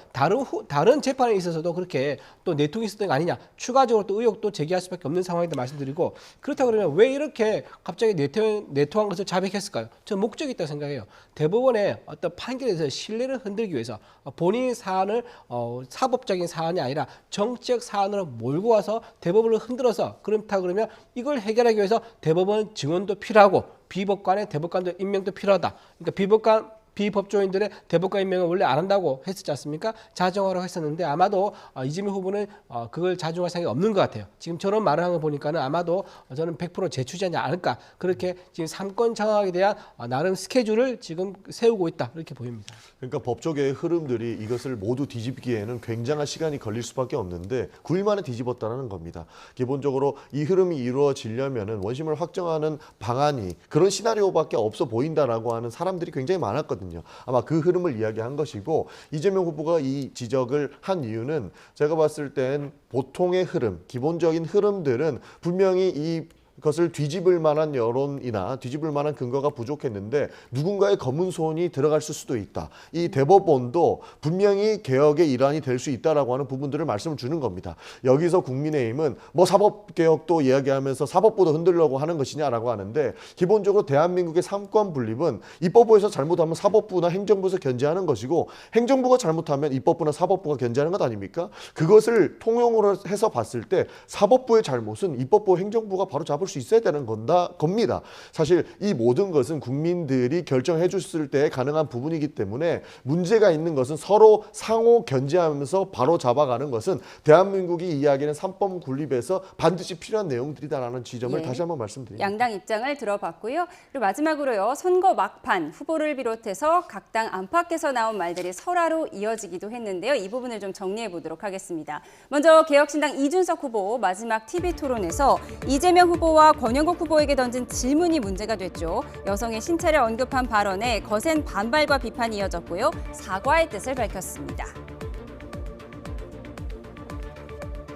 다른 재판에 있어서도 그렇게 또 내통이 있었던 거 아니냐 추가적으로 또 의혹도 제기할 수밖에 없는 상황이다 말씀드리고 그렇다고 그러면 왜 이렇게 갑자기 내통한 것을 자백했을까요? 저는 목적이 있다고 생각해요. 대법원의 어떤 판결에 대해서 신뢰를 흔들기 위해서 본인 사안을 사법적인 사안이 아니라 정치적 사안으로 몰고 와서 대법원을 흔들어서 그렇다 그러면 이걸 해결하기 위해서 대법원 증언도 필요하고 비법관의 대법관도 임명도 필요하다. 그러니까 비법조인들의 대법관 임명을 원래 안 한다고 했었지 않습니까? 자정하라고 했었는데 아마도 이재명 후보는 그걸 자중할 생각이 없는 것 같아요. 지금 저런 말을 하는 거 보니까는 아마도 저는 100% 제출하지 않을까. 그렇게 지금 3건 장악에 대한 나름 스케줄을 지금 세우고 있다. 이렇게 보입니다. 그러니까 법조계의 흐름들이 이것을 모두 뒤집기에는 굉장한 시간이 걸릴 수밖에 없는데 9일 만에 뒤집었다는 겁니다. 기본적으로 이 흐름이 이루어지려면은 원심을 확정하는 방안이 그런 시나리오밖에 없어 보인다라고 하는 사람들이 굉장히 많았거든요. 아마 그 흐름을 이야기한 것이고 이재명 후보가 이 지적을 한 이유는 제가 봤을 땐 보통의 흐름, 기본적인 흐름들은 분명히 이것을 뒤집을 만한 여론이나 뒤집을 만한 근거가 부족했는데 누군가의 검은 손이 들어갈 수도 있다. 이 대법원도 분명히 개혁의 일환이 될 수 있다라고 하는 부분들을 말씀을 주는 겁니다. 여기서 국민의힘은 사법개혁도 이야기하면서 사법부도 흔들려고 하는 것이냐라고 하는데 기본적으로 대한민국의 삼권 분립은 입법부에서 잘못하면 사법부나 행정부에서 견제하는 것이고 행정부가 잘못하면 입법부나 사법부가 견제하는 것 아닙니까? 그것을 통용으로 해서 봤을 때 사법부의 잘못은 입법부, 행정부가 바로 잡을 수 있어야 되는 겁니다. 사실 이 모든 것은 국민들이 결정해 줬을 때 가능한 부분이기 때문에 문제가 있는 것은 서로 상호 견제하면서 바로 잡아가는 것은 대한민국이 이야기하는 삼법 군립에서 반드시 필요한 내용들이다라는 지점을 다시 한번 말씀드립니다. 양당 입장을 들어봤고요. 그리고 마지막으로요. 선거 막판 후보를 비롯해서 각 당 안팎에서 나온 말들이 설화로 이어지기도 했는데요. 이 부분을 좀 정리해 보도록 하겠습니다. 먼저 개혁신당 이준석 후보 마지막 TV토론에서 이재명 후보와 권영국 후보에게 던진 질문이 문제가 됐죠. 여성의 신체를 언급한 발언에 거센 반발과 비판이 이어졌고요. 사과의 뜻을 밝혔습니다.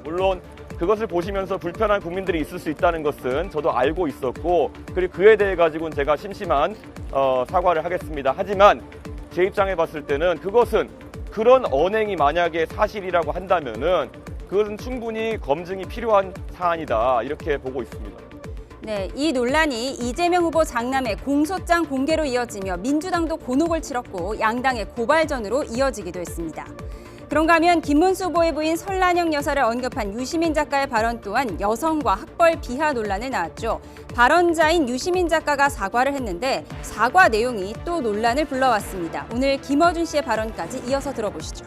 물론 그것을 보시면서 불편한 국민들이 있을 수 있다는 것은 저도 알고 있었고 그리고 그에 대해 가지고는 제가 심심한 사과를 하겠습니다. 하지만 제 입장에 봤을 때는 그것은 그런 언행이 만약에 사실이라고 한다면은 그것은 충분히 검증이 필요한 사안이다 이렇게 보고 있습니다. 네, 이 논란이 이재명 후보 장남의 공소장 공개로 이어지며 민주당도 곤혹을 치렀고 양당의 고발전으로 이어지기도 했습니다. 그런가 하면 김문수 후보의 부인 설란영 여사를 언급한 유시민 작가의 발언 또한 여성과 학벌 비하 논란에 나왔죠. 발언자인 유시민 작가가 사과를 했는데 사과 내용이 또 논란을 불러왔습니다. 오늘 김어준 씨의 발언까지 이어서 들어보시죠.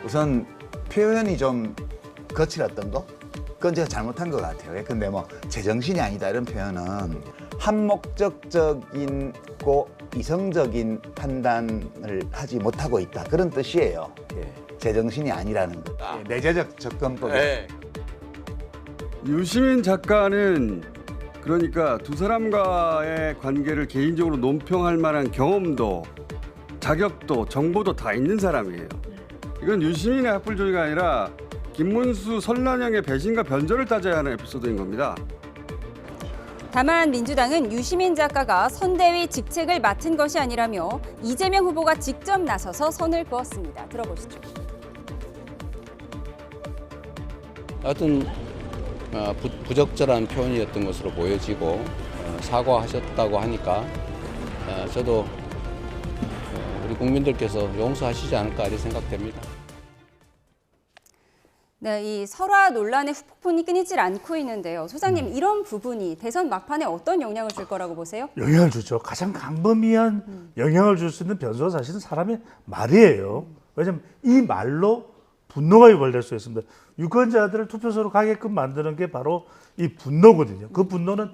우선 표현이 좀 거칠었던 거? 그건 제가 잘못한 것 같아요. 근데 뭐 제정신이 아니다 이런 표현은 한목적적인 이성적인 판단을 하지 못하고 있다 그런 뜻이에요. 제정신이 아니라는 것. 내재적 접근법. 유시민 작가는 그러니까 두 사람과의 관계를 개인적으로 논평할 만한 경험도 자격도 정보도 다 있는 사람이에요. 이건 유시민의 학벌 조지가 아니라 김문수, 설란영의 배신과 변절을 따져야 하는 에피소드인 겁니다. 다만 민주당은 유시민 작가가 선대위 직책을 맡은 것이 아니라며 이재명 후보가 직접 나서서 선을 그었습니다. 들어보시죠. 하여튼 부적절한 표현이었던 것으로 보여지고 사과하셨다고 하니까 저도 우리 국민들께서 용서하시지 않을까 이렇게 생각됩니다. 네, 이 설화 논란의 후폭풍이 끊이질 않고 있는데요. 소장님, 이런 부분이 대선 막판에 어떤 영향을 줄 거라고 보세요? 영향을 주죠. 가장 광범위한 영향을 줄 수 있는 변수가 사실은 사람의 말이에요. 왜냐하면 이 말로 분노가 유발될 수 있습니다. 유권자들을 투표소로 가게끔 만드는 게 바로 이 분노거든요. 그 분노는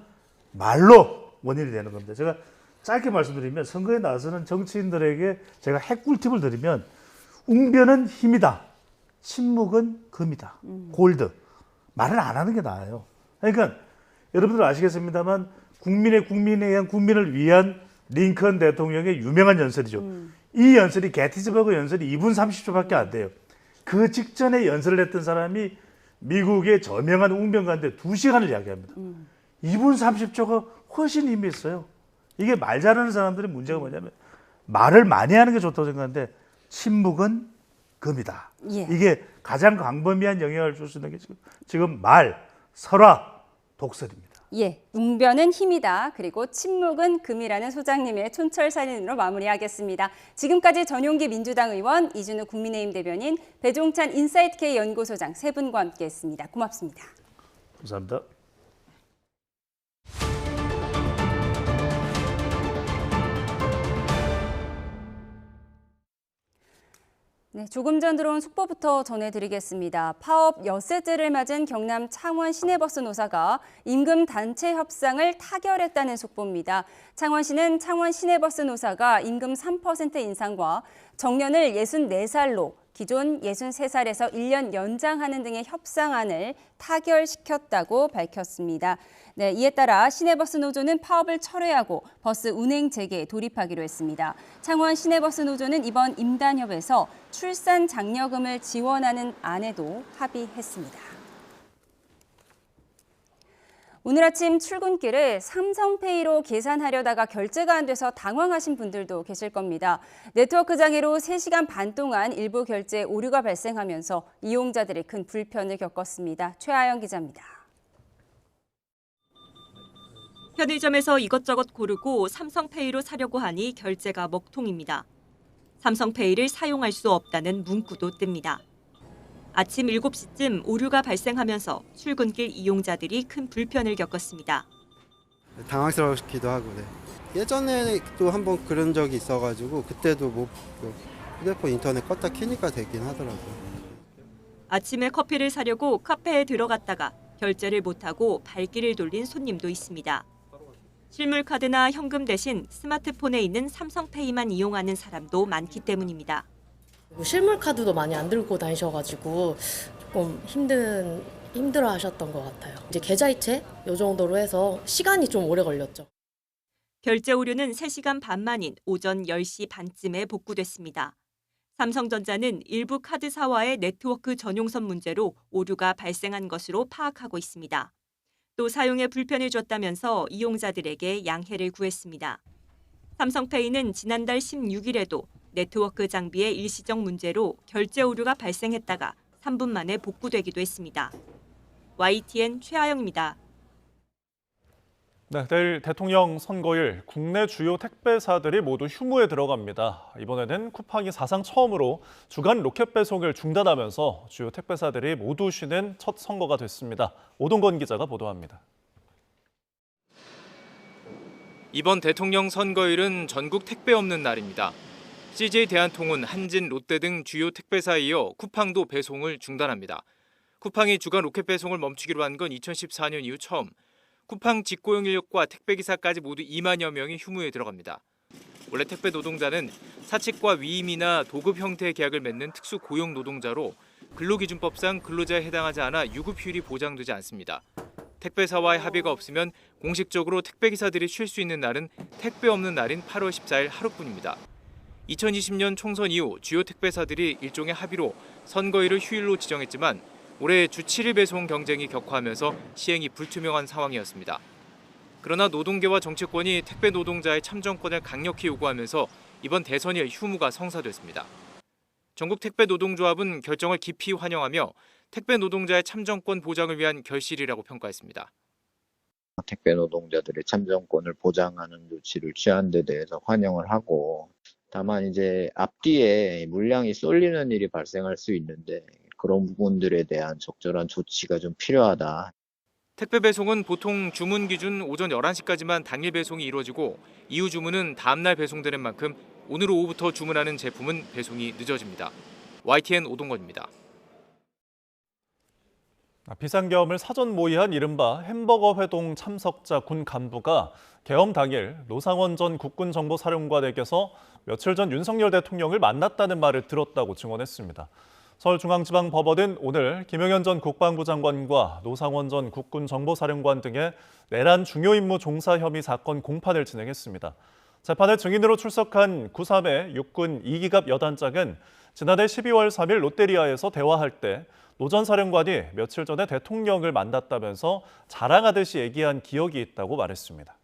말로 원인이 되는 겁니다. 제가 짧게 말씀드리면 선거에 나서는 정치인들에게 제가 핵꿀팁을 드리면 웅변은 힘이다. 침묵은 금이다. 골드. 말을 안 하는 게 나아요. 그러니까 여러분들 아시겠습니다만 국민을 위한 링컨 대통령의 유명한 연설이죠. 이 연설이 게티즈버그 연설이 2분 30초밖에 안 돼요. 그 직전에 연설을 했던 사람이 미국의 저명한 웅변가인데 2시간을 이야기합니다. 2분 30초가 훨씬 힘이 있어요. 이게 말 잘하는 사람들의 문제가 뭐냐면 말을 많이 하는 게 좋다고 생각하는데 침묵은 금이다. 이게 가장 광범위한 영향을 줄 수 있는 게 지금 말, 설화, 독설입니다. 웅변은 힘이다. 그리고 침묵은 금이라는 소장님의 촌철살인으로 마무리하겠습니다. 지금까지 전용기 민주당 의원, 이준우 국민의힘 대변인, 배종찬 인사이트K 연구소장 세 분과 함께했습니다. 고맙습니다. 감사합니다. 네, 조금 전 들어온 속보부터 전해드리겠습니다. 파업 엿새째를 맞은 경남 창원 시내버스 노사가 임금 단체 협상을 타결했다는 속보입니다. 창원시는 창원 시내버스 노사가 임금 3% 인상과 정년을 64살로 기존 63살에서 1년 연장하는 등의 협상안을 타결시켰다고 밝혔습니다. 네, 이에 따라 시내버스 노조는 파업을 철회하고 버스 운행 재개에 돌입하기로 했습니다. 창원 시내버스 노조는 이번 임단협에서 출산 장려금을 지원하는 안에도 합의했습니다. 오늘 아침 출근길에 삼성페이로 계산하려다가 결제가 안 돼서 당황하신 분들도 계실 겁니다. 네트워크 장애로 3시간 반 동안 일부 결제에 오류가 발생하면서 이용자들이 큰 불편을 겪었습니다. 최아영 기자입니다. 편의점에서 이것저것 고르고 삼성페이로 사려고 하니 결제가 먹통입니다. 삼성페이를 사용할 수 없다는 문구도 뜹니다. 아침 7시쯤 오류가 발생하면서 출근길 이용자들이 큰 불편을 겪었습니다. 당황스럽기도 하고 예전에 또 한번 그런 적이 있어가지고 그때도 휴대폰 인터넷 껐다 켜니까 되긴 하더라고요. 아침에 커피를 사려고 카페에 들어갔다가 결제를 못하고 발길을 돌린 손님도 있습니다. 실물카드나 현금 대신 스마트폰에 있는 삼성페이만 이용하는 사람도 많기 때문입니다. 실물카드도 많이 안 들고 다니셔가지고 조금 힘들어 하셨던 것 같아요. 이제 계좌이체 이 정도로 해서 시간이 좀 오래 걸렸죠. 결제 오류는 3시간 반 만인 오전 10시 반쯤에 복구됐습니다. 삼성전자는 일부 카드사와의 네트워크 전용선 문제로 오류가 발생한 것으로 파악하고 있습니다. 또 사용에 불편을 줬다면서 이용자들에게 양해를 구했습니다. 삼성페이는 지난달 16일에도 네트워크 장비의 일시적 문제로 결제 오류가 발생했다가 3분 만에 복구되기도 했습니다. YTN 최아영입니다. 네, 내일 대통령 선거일 국내 주요 택배사들이 모두 휴무에 들어갑니다. 이번에는 쿠팡이 사상 처음으로 주간 로켓 배송을 중단하면서 주요 택배사들이 모두 쉬는 첫 선거가 됐습니다. 오동건 기자가 보도합니다. 이번 대통령 선거일은 전국 택배 없는 날입니다. CJ 대한통운, 한진, 롯데 등 주요 택배사에 이어 쿠팡도 배송을 중단합니다. 쿠팡이 주간 로켓 배송을 멈추기로 한 건 2014년 이후 처음. 쿠팡 직고용 인력과 택배기사까지 모두 2만여 명이 휴무에 들어갑니다. 원래 택배 노동자는 사측과 위임이나 도급 형태의 계약을 맺는 특수 고용 노동자로 근로기준법상 근로자에 해당하지 않아 유급휴일이 보장되지 않습니다. 택배사와의 합의가 없으면 공식적으로 택배기사들이 쉴 수 있는 날은 택배 없는 날인 8월 14일 하루뿐입니다. 2020년 총선 이후 주요 택배사들이 일종의 합의로 선거일을 휴일로 지정했지만 올해 주 7일 배송 경쟁이 격화하면서 시행이 불투명한 상황이었습니다. 그러나 노동계와 정치권이 택배 노동자의 참정권을 강력히 요구하면서 이번 대선일 휴무가 성사됐습니다. 전국 택배 노동조합은 결정을 깊이 환영하며 택배 노동자의 참정권 보장을 위한 결실이라고 평가했습니다. 택배 노동자들의 참정권을 보장하는 조치를 취한 데 대해서 환영을 하고, 다만 이제 앞뒤에 물량이 쏠리는 일이 발생할 수 있는데 그런 부분들에 대한 적절한 조치가 좀 필요하다. 택배 배송은 보통 주문 기준 오전 11시까지만 당일 배송이 이루어지고 이후 주문은 다음 날 배송되는 만큼 오늘 오후부터 주문하는 제품은 배송이 늦어집니다. YTN 오동건입니다. 비상계엄을 사전 모의한 이른바 햄버거 회동 참석자 군 간부가 계엄 당일 노상원 전 국군정보사령관에게서 며칠 전 윤석열 대통령을 만났다는 말을 들었다고 증언했습니다. 서울중앙지방법원은 오늘 김영현 전 국방부 장관과 노상원 전 국군정보사령관 등의 내란 중요임무 종사 혐의 사건 공판을 진행했습니다. 재판에 증인으로 출석한 93회 육군 2기갑 여단장은 지난해 12월 3일 롯데리아에서 대화할 때 노 전 사령관이 며칠 전에 대통령을 만났다면서 자랑하듯이 얘기한 기억이 있다고 말했습니다.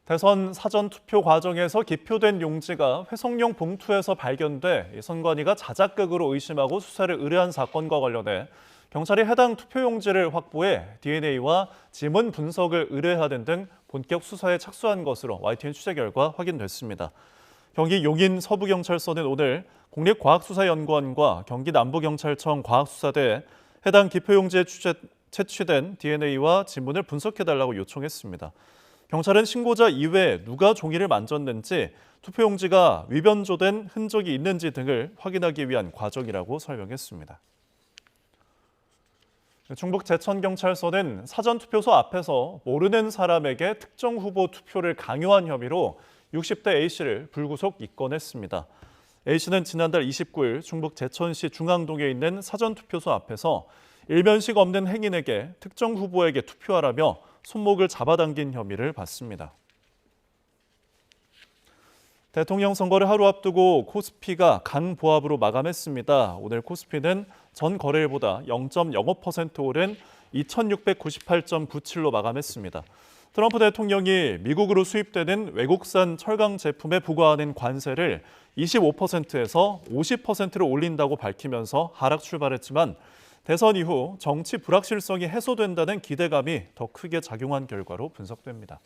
대선 사전투표 과정에서 기표된 용지가 회성용 봉투에서 발견돼 선관위가 자작극으로 의심하고 수사를 의뢰한 사건과 관련해 경찰이 해당 투표용지를 확보해 DNA와 지문 분석을 의뢰하는 등 본격 수사에 착수한 것으로 YTN 취재 결과 확인됐습니다. 경기 용인 서부경찰서는 오늘 국립과학수사연구원과 경기 남부경찰청 과학수사대에 해당 기표용지에 채취된 DNA와 지문을 분석해달라고 요청했습니다. 경찰은 신고자 이외에 누가 종이를 만졌는지, 투표용지가 위변조된 흔적이 있는지 등을 확인하기 위한 과정이라고 설명했습니다. 충북 제천경찰서는 사전투표소 앞에서 모르는 사람에게 특정 후보 투표를 강요한 혐의로 60대 A씨를 불구속 입건했습니다. A씨는 지난달 29일 충북 제천시 중앙동에 있는 사전투표소 앞에서 일면식 없는 행인에게 특정 후보에게 투표하라며 손목을 잡아당긴 혐의를 받습니다. 대통령 선거를 하루 앞두고 코스피가 강보합으로 마감했습니다. 오늘 코스피는 전 거래일보다 0.05% 오른 2698.97로 마감했습니다. 트럼프 대통령이 미국으로 수입되는 외국산 철강 제품에 부과하는 관세를 25%에서 50%로 올린다고 밝히면서 하락 출발했지만 대선 이후 정치 불확실성이 해소된다는 기대감이 더 크게 작용한 결과로 분석됩니다.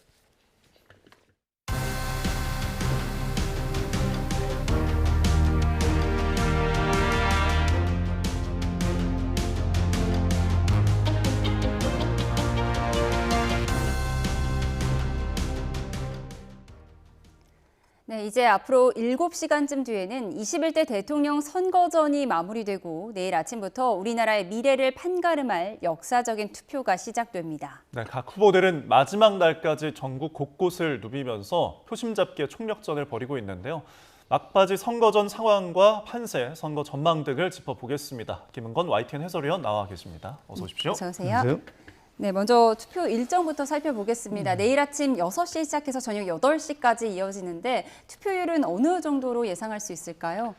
네, 이제 앞으로 7시간쯤 뒤에는 21대 대통령 선거전이 마무리되고 내일 아침부터 우리나라의 미래를 판가름할 역사적인 투표가 시작됩니다. 네, 각 후보들은 마지막 날까지 전국 곳곳을 누비면서 표심 잡기의 총력전을 벌이고 있는데요. 막바지 선거전 상황과 판세, 선거 전망 등을 짚어보겠습니다. 김은건 YTN 해설위원 나와 계십니다. 어서 오십시오. 어서 오세요. 네, 먼저 투표 일정부터 살펴보겠습니다. 내일 아침 6시에 시작해서 저녁 8시까지 이어지는데 투표율은 어느 정도로 예상할 수 있을까요?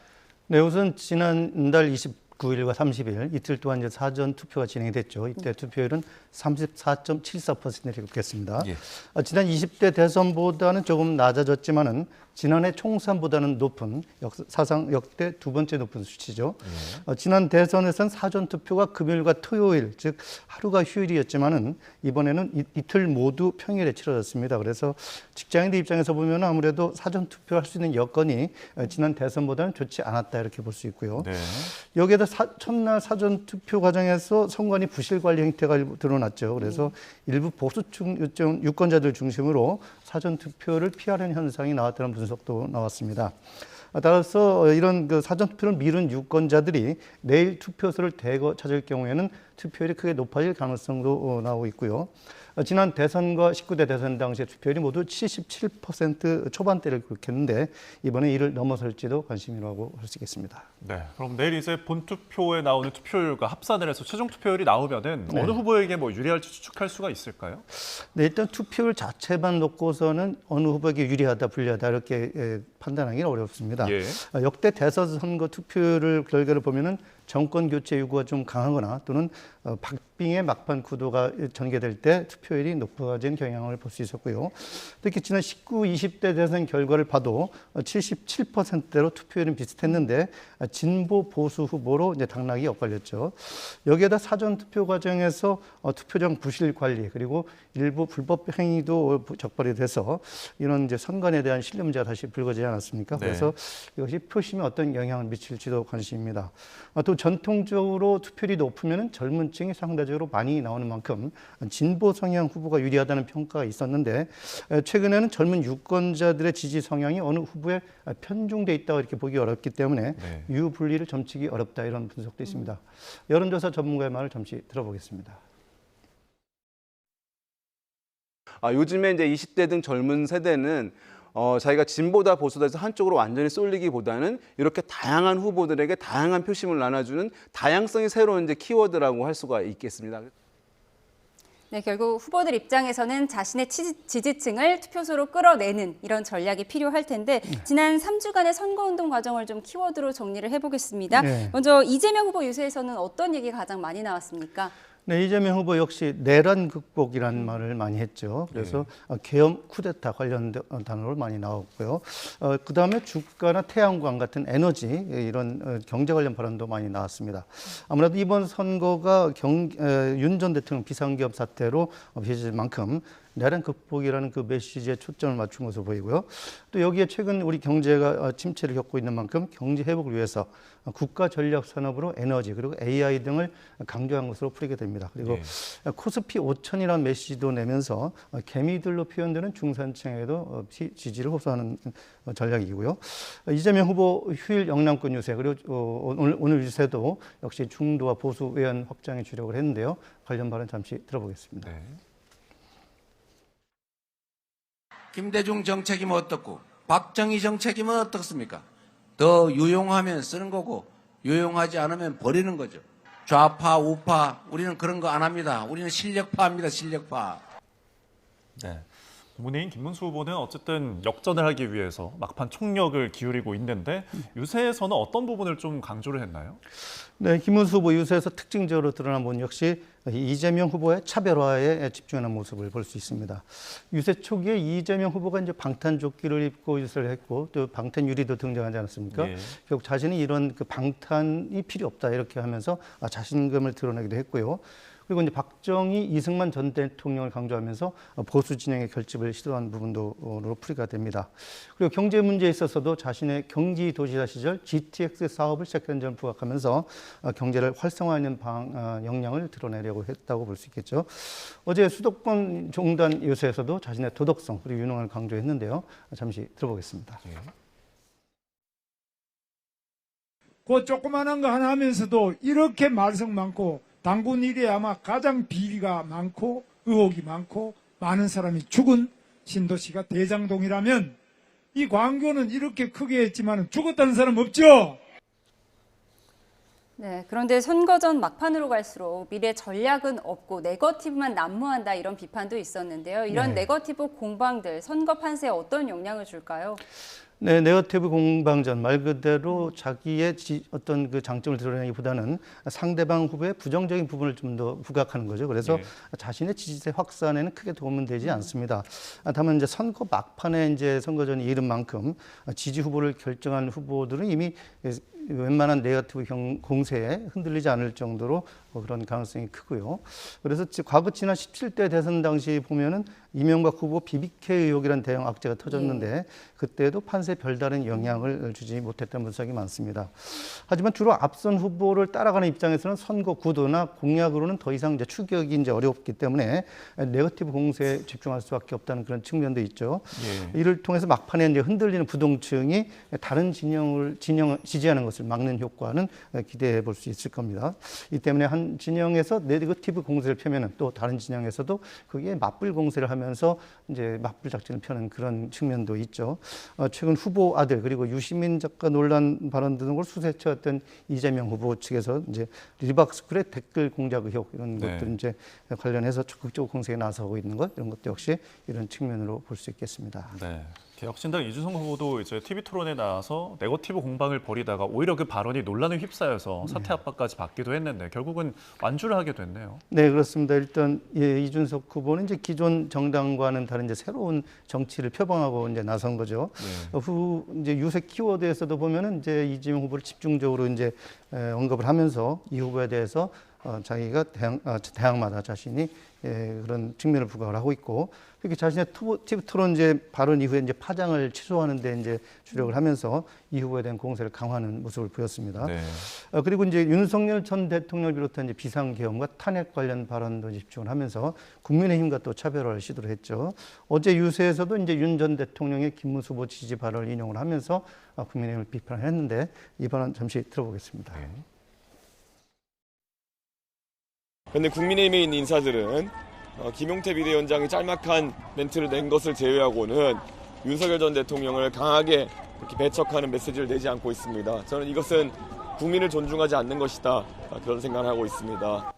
네, 우선 지난달 29일과 30일 이틀 동안 이제 사전 투표가 진행이 됐죠. 이때 투표율은 34.74%를 기록했습니다. 지난 20대 대선보다는 조금 낮아졌지만은 지난해 총선보다는 높은 사상 역대 두 번째 높은 수치죠. 지난 대선에선 사전투표가 금요일과 토요일, 즉 하루가 휴일이었지만은 이번에는 이틀 모두 평일에 치러졌습니다. 그래서 직장인들 입장에서 보면 아무래도 사전투표할 수 있는 여건이 지난 대선보다는 좋지 않았다 이렇게 볼 수 있고요. 네. 여기에다 첫날 사전투표 과정에서 선관위 부실 관리 행태가 일부 드러났죠. 그래서 일부 보수 유권자들 중심으로 사전투표를 피하려는 현상이 나왔다는 분석도 나왔습니다. 따라서 이런 그 사전투표를 미룬 유권자들이 내일 투표소를 대거 찾을 경우에는 투표율이 크게 높아질 가능성도 나오고 있고요. 지난 대선과 19대 대선 당시의 투표율이 모두 77% 초반대를 기록했는데 이번에 이를 넘어설지도 관심이라고 할 수 있겠습니다. 네, 그럼 내일 이제 본투표에 나오는 투표율과 합산을 해서 최종 투표율이 나오면은 어느 후보에게 뭐 유리할지 추측할 수가 있을까요? 네, 일단 투표율 자체만 놓고서는 어느 후보에게 유리하다, 불리하다 이렇게 판단하기는 어렵습니다. 예. 역대 대선 선거 투표율 결과를 보면은 정권 교체 요구가 좀 강하거나 또는 박빙의 막판 구도가 전개될 때 투표율이 높아진 경향을 볼 수 있었고요. 특히 지난 19, 20대 대선 결과를 봐도 77%대로 투표율은 비슷했는데 진보 보수 후보로 이제 당락이 엇갈렸죠. 여기에다 사전 투표 과정에서 투표장 부실 관리 그리고 일부 불법 행위도 적발이 돼서 이런 이제 선관에 대한 신뢰 문제가 다시 불거지지 않았습니까? 네. 그래서 이것이 표심에 어떤 영향을 미칠지도 관심입니다. 또 전통적으로 투표율이 높으면 젊은 층이 상대적으로 많이 나오는 만큼 진보 성향 후보가 유리하다는 평가가 있었는데 최근에는 젊은 유권자들의 지지 성향이 어느 후보에 편중돼 있다고 이렇게 보기 어렵기 때문에 네. 유불리를 점치기 어렵다 이런 분석도 있습니다. 여론조사 전문가의 말을 잠시 들어보겠습니다. 요즘에 이제 20대 등 젊은 세대는 자기가 진보다 보수다 해서 한쪽으로 완전히 쏠리기보다는 이렇게 다양한 후보들에게 다양한 표심을 나눠주는 다양성이 새로운 이제 키워드라고 할 수가 있겠습니다. 네, 결국 후보들 입장에서는 자신의 지지층을 투표소로 끌어내는 이런 전략이 필요할 텐데 지난 3주간의 선거운동 과정을 좀 키워드로 정리를 해보겠습니다. 네. 먼저 이재명 후보 유세에서는 어떤 얘기가 가장 많이 나왔습니까? 네, 이재명 후보 역시 내란 극복이라는 말을 많이 했죠. 그래서 계엄 쿠데타 관련 단어로 많이 나왔고요. 그다음에 주가나 태양광 같은 에너지 이런 경제 관련 발언도 많이 나왔습니다. 아무래도 이번 선거가 윤 전 대통령 비상기업 사태로 빚을 만큼 내란 극복이라는 그 메시지에 초점을 맞춘 것으로 보이고요. 또 여기에 최근 우리 경제가 침체를 겪고 있는 만큼 경제 회복을 위해서 국가 전략 산업으로 에너지 그리고 AI 등을 강조한 것으로 풀이게 됩니다. 그리고 코스피 5천이라는 메시지도 내면서 개미들로 표현되는 중산층에도 지지를 호소하는 전략이고요. 이재명 후보 휴일 영남권 유세 그리고 오늘 유세도 역시 중도와 보수 외연 확장에 주력을 했는데요. 관련 발언 잠시 들어보겠습니다. 네. 김대중 정책이면 어떻고 박정희 정책이면 어떻습니까? 더 유용하면 쓰는 거고 유용하지 않으면 버리는 거죠. 좌파 우파 우리는 그런 거 안 합니다. 우리는 실력파입니다. 실력파. 네. 국민의힘 김문수 후보는 어쨌든 역전을 하기 위해서 막판 총력을 기울이고 있는데 유세에서는 어떤 부분을 좀 강조를 했나요? 네, 김문수 후보 유세에서 특징적으로 드러난 부분 역시 이재명 후보의 차별화에 집중하는 모습을 볼 수 있습니다. 유세 초기에 이재명 후보가 이제 방탄조끼를 입고 유세를 했고 또 방탄 유리도 등장하지 않았습니까? 예. 결국 자신이 이런 그 방탄이 필요 없다 이렇게 하면서 자신감을 드러내기도 했고요. 그리고 이제 박정희, 이승만 전 대통령을 강조하면서 보수 진영의 결집을 시도한 부분도 풀이가 됩니다. 그리고 경제 문제에 있어서도 자신의 경기도지사 시절 GTX 사업을 시작한 점을 부각하면서 경제를 활성화하는 역량을 드러내려고 했다고 볼 수 있겠죠. 어제 수도권 종단 유세에서도 자신의 도덕성 그리고 유능을 강조했는데요. 잠시 들어보겠습니다. 그 조그만한 거 하나 하면서도 이렇게 말썽 많고 당군 일에 아마 가장 비리가 많고 의혹이 많고 많은 사람이 죽은 신도시가 대장동이라면 이 광교는 이렇게 크게 했지만 죽었다는 사람 없죠? 네, 그런데 선거 전 막판으로 갈수록 미래 전략은 없고 네거티브만 난무한다 이런 비판도 있었는데요. 이런 네거티브 공방들 선거 판세에 어떤 영향을 줄까요? 네, 네거티브 공방전 말 그대로 자기의 어떤 그 장점을 드러내기보다는 상대방 후보의 부정적인 부분을 좀 더 부각하는 거죠. 그래서 자신의 지지세 확산에는 크게 도움은 되지 않습니다. 다만 이제 선거 막판에 이제 선거전이 이른 만큼 지지 후보를 결정한 후보들은 이미 웬만한 네거티브 공세에 흔들리지 않을 정도로 그런 가능성이 크고요. 그래서 과거 지난 17대 대선 당시 보면은 이명박 후보 BBK 의혹이라는 대형 악재가 터졌는데 그때도 판세에 별다른 영향을 주지 못했다는 분석이 많습니다. 하지만 주로 앞선 후보를 따라가는 입장에서는 선거 구도나 공약으로는 더 이상 이제 추격이 이제 어렵기 때문에 네거티브 공세에 집중할 수밖에 없다는 그런 측면도 있죠. 이를 통해서 막판에 이제 흔들리는 부동층이 다른 진영을 지지하는 것을 막는 효과는 기대해 볼 수 있을 겁니다. 이 때문에 한 진영에서 네거티브 공세를 펴면은 또 다른 진영에서도 그게 맞불 공세를 하면서 이제 맞불 작전을 펴는 그런 측면도 있죠. 최근 후보 아들 그리고 유시민 작가 논란 발언 등을 수세처였던 이재명 후보 측에서 이제 리박스쿨의 댓글 공작 의혹 이런 것들 이제 관련해서 적극적으로 공세에 나서고 있는 것 이런 것도 역시 이런 측면으로 볼 수 있겠습니다. 네. 개혁신당 이준석 후보도 이제 TV 토론에 나와서 네거티브 공방을 벌이다가 오히려 그 발언이 논란에 휩싸여서 사퇴 압박까지 받기도 했는데 결국은 완주를 하게 됐네요. 네, 그렇습니다. 일단 이준석 후보는 이제 기존 정당과는 다른 이제 새로운 정치를 표방하고 이제 나선 거죠. 이제 유세 키워드에서도 보면은 이제 이재명 후보를 집중적으로 이제 언급을 하면서 이 후보에 대해서 자기가 대항마다 자신이 그런 측면을 부각을 하고 있고, 특히 자신의 TV 토론 이제 발언 이후에 이제 파장을 취소하는데 이제 주력을 하면서 이 후보에 대한 공세를 강화하는 모습을 보였습니다. 그리고 이제 윤석열 전 대통령을 비롯한 이제 비상계엄과 탄핵 관련 발언도 집중을 하면서 국민의힘과 또 차별화를 시도를 했죠. 어제 유세에서도 이제 윤 전 대통령의 김문수 후보 지지 발언을 인용을 하면서 국민의힘을 비판을 했는데 이 발언 잠시 들어보겠습니다. 그런데 국민의힘에 있는 인사들은 김용태 비대위원장이 짤막한 멘트를 낸 것을 제외하고는 윤석열 전 대통령을 강하게 이렇게 배척하는 메시지를 내지 않고 있습니다. 저는 이것은 국민을 존중하지 않는 것이다. 그런 생각을 하고 있습니다.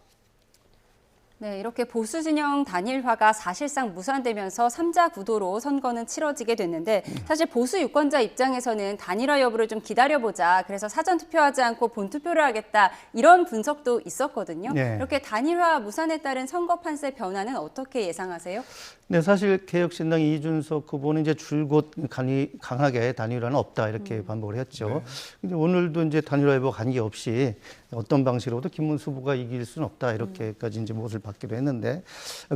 네, 이렇게 보수 진영 단일화가 사실상 무산되면서 3자 구도로 선거는 치러지게 됐는데 사실 보수 유권자 입장에서는 단일화 여부를 좀 기다려보자. 그래서 사전 투표하지 않고 본투표를 하겠다. 이런 분석도 있었거든요. 이렇게 단일화 무산에 따른 선거 판세 변화는 어떻게 예상하세요? 네, 사실 개혁신당 이준석 후보는 이제 줄곧 강하게 단일화는 없다 이렇게 반복을 했죠. 근데 오늘도 이제 단일화 여부 관계없이 어떤 방식으로도 김문수 후보가 이길 수는 없다 이렇게까지 이제 못을 받기도 했는데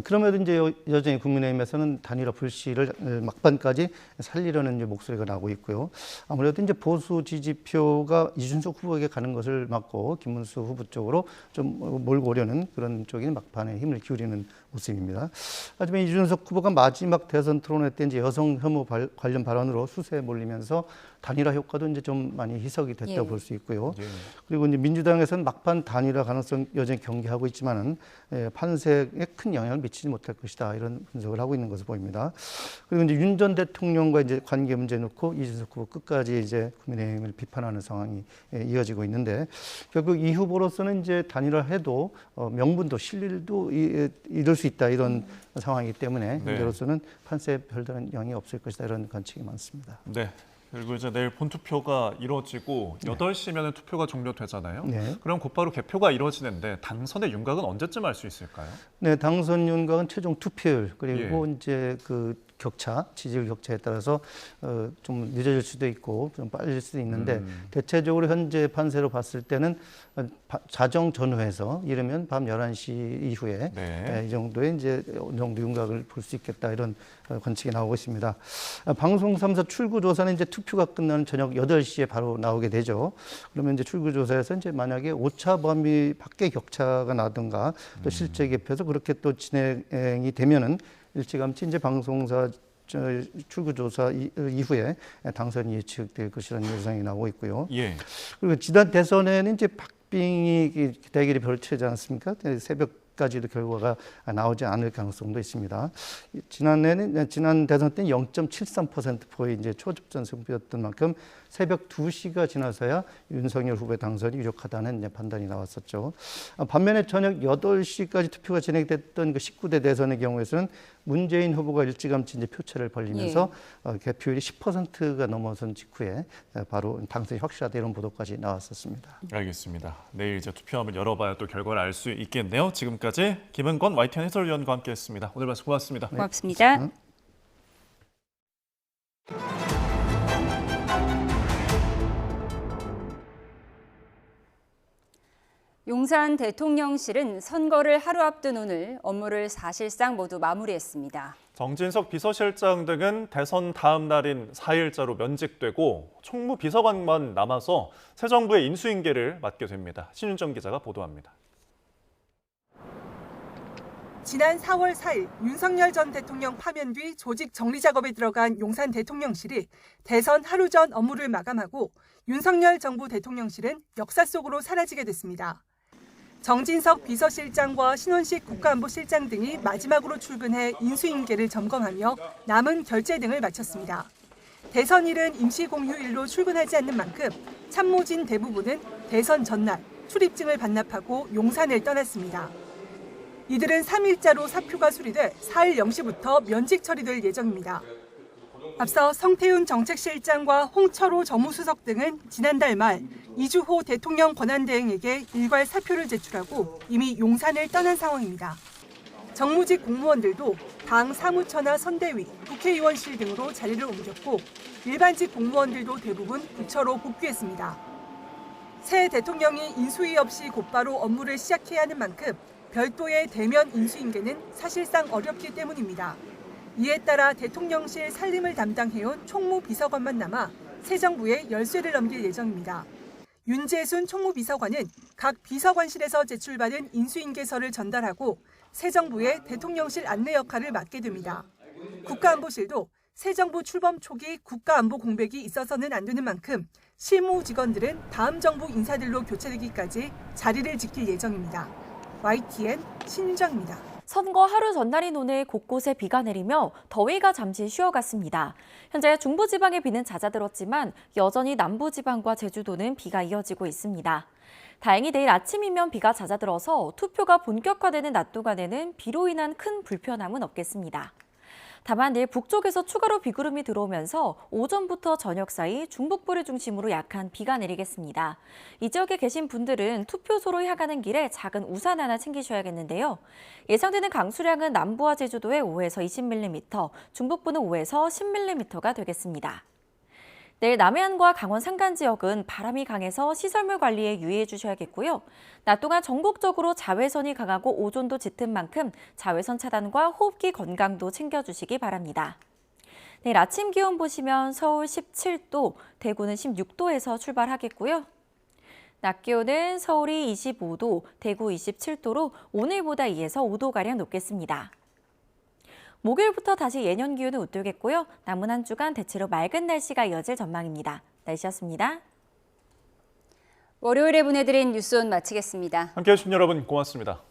그럼에도 이제 여전히 국민의힘에서는 단일화 불씨를 막판까지 살리려는 이제 목소리가 나오고 있고요. 아무래도 이제 보수 지지표가 이준석 후보에게 가는 것을 막고 김문수 후보 쪽으로 좀 몰고 오려는 그런 쪽이 막판에 힘을 기울이는 모습입니다. 하지만 이준석 후보가 마지막 대선 토론회 때 이제 여성 혐오 관련 발언으로 수세에 몰리면서 단일화 효과도 이제 좀 많이 희석이 됐다고 볼 수 있고요. 그리고 이제 민주당에서는 막판 단일화 가능성 여전히 경계하고 있지만은 판세에 큰 영향을 미치지 못할 것이다 이런 분석을 하고 있는 것으로 보입니다. 그리고 이제 윤 전 대통령과 이제 관계 문제 놓고 이준석 후보 끝까지 이제 국민의힘을 비판하는 상황이 이어지고 있는데 결국 이 후보로서는 이제 단일화해도 명분도 실리도 잃을 수 있다 이런 상황이기 때문에 현재로서는 판세에 별다른 영향이 없을 것이다 이런 관측이 많습니다. 네. 그리고 이제 내일 본투표가 이루어지고 8시면 투표가 종료되잖아요. 그럼 곧바로 개표가 이루어지는데 당선의 윤곽은 언제쯤 알 수 있을까요? 네, 당선 윤곽은 최종 투표율 그리고 이제 그 격차, 지지율 격차에 따라서 좀 늦어질 수도 있고 좀 빨라질 수도 있는데 대체적으로 현재 판세로 봤을 때는 자정 전후에서 이르면 밤 11시 이후에 이 정도의 이제 어느 정도 윤곽을 볼 수 있겠다 이런 관측이 나오고 있습니다. 방송 3사 출구조사는 이제 투표가 끝나는 저녁 8시에 바로 나오게 되죠. 그러면 이제 출구조사에서 이제 만약에 오차 범위 밖의 격차가 나든가 또 실제 개표에서 그렇게 또 진행이 되면은 일찌감치 이제 방송사 출구조사 이후에 당선이 예측될 것이라는 예상이 나오고 있고요. 그리고 지난 대선에는 이제 박빙이 대결이 펼쳐지지 않습니까? 새벽까지도 결과가 나오지 않을 가능성도 있습니다. 지난 대선 때는 0.73%포의 이제 초접전 승부였던 만큼 새벽 2시가 지나서야 윤석열 후보의 당선이 유력하다는 이제 판단이 나왔었죠. 반면에 저녁 8시까지 투표가 진행됐던 그 19대 대선의 경우에서는 문재인 후보가 일찌감치 이제 표체를 벌리면서 개표율이 10%가 넘어선 직후에 바로 당선이 확실하다 이런 보도까지 나왔었습니다. 알겠습니다. 내일 이제 투표함을 열어봐야 또 결과를 알 수 있겠네요. 지금까지 김은권 YTN 해설위원과 함께했습니다. 오늘 말씀 고맙습니다. 고맙습니다. 용산 대통령실은 선거를 하루 앞둔 오늘 업무를 사실상 모두 마무리했습니다. 정진석 비서실장 등은 대선 다음 날인 4일자로 면직되고 총무 비서관만 남아서 새 정부의 인수인계를 맡게 됩니다. 신윤정 기자가 보도합니다. 지난 4월 4일 윤석열 전 대통령 파면 뒤 조직 정리 작업에 들어간 용산 대통령실이 대선 하루 전 업무를 마감하고 윤석열 정부 대통령실은 역사 속으로 사라지게 됐습니다. 정진석 비서실장과 신원식 국가안보실장 등이 마지막으로 출근해 인수인계를 점검하며 남은 결제 등을 마쳤습니다. 대선일은 임시공휴일로 출근하지 않는 만큼 참모진 대부분은 대선 전날 출입증을 반납하고 용산을 떠났습니다. 이들은 3일자로 사표가 수리돼 4일 0시부터 면직 처리될 예정입니다. 앞서 성태훈 정책실장과 홍철호 정무수석 등은 지난달 말 이주호 대통령 권한대행에게 일괄 사표를 제출하고 이미 용산을 떠난 상황입니다. 정무직 공무원들도 당 사무처나 선대위, 국회의원실 등으로 자리를 옮겼고 일반직 공무원들도 대부분 부처로 복귀했습니다. 새 대통령이 인수위 없이 곧바로 업무를 시작해야 하는 만큼 별도의 대면 인수인계는 사실상 어렵기 때문입니다. 이에 따라 대통령실 살림을 담당해온 총무비서관만 남아 새 정부에 열쇠를 넘길 예정입니다. 윤재순 총무비서관은 각 비서관실에서 제출받은 인수인계서를 전달하고 새 정부의 대통령실 안내 역할을 맡게 됩니다. 국가안보실도 새 정부 출범 초기 국가안보 공백이 있어서는 안 되는 만큼 실무 직원들은 다음 정부 인사들로 교체되기까지 자리를 지킬 예정입니다. YTN 신윤정입니다. 선거 하루 전날인 오늘 곳곳에 비가 내리며 더위가 잠시 쉬어갔습니다. 현재 중부지방의 비는 잦아들었지만 여전히 남부지방과 제주도는 비가 이어지고 있습니다. 다행히 내일 아침이면 비가 잦아들어서 투표가 본격화되는 낮 동안에는 비로 인한 큰 불편함은 없겠습니다. 다만 내일 북쪽에서 추가로 비구름이 들어오면서 오전부터 저녁 사이 중북부를 중심으로 약한 비가 내리겠습니다. 이 지역에 계신 분들은 투표소로 향하는 길에 작은 우산 하나 챙기셔야겠는데요. 예상되는 강수량은 남부와 제주도에 5에서 20mm, 중북부는 5에서 10mm가 되겠습니다. 내일 남해안과 강원 산간 지역은 바람이 강해서 시설물 관리에 유의해 주셔야겠고요. 낮 동안 전국적으로 자외선이 강하고 오존도 짙은 만큼 자외선 차단과 호흡기 건강도 챙겨주시기 바랍니다. 내일 아침 기온 보시면 서울 17도, 대구는 16도에서 출발하겠고요. 낮 기온은 서울이 25도, 대구 27도로 오늘보다 2에서 5도가량 높겠습니다. 목요일부터 다시 예년 기온을 웃돌겠고요. 남은 한 주간 대체로 맑은 날씨가 이어질 전망입니다. 날씨였습니다. 월요일에 보내드린 뉴스온 마치겠습니다. 함께해 주신 여러분 고맙습니다.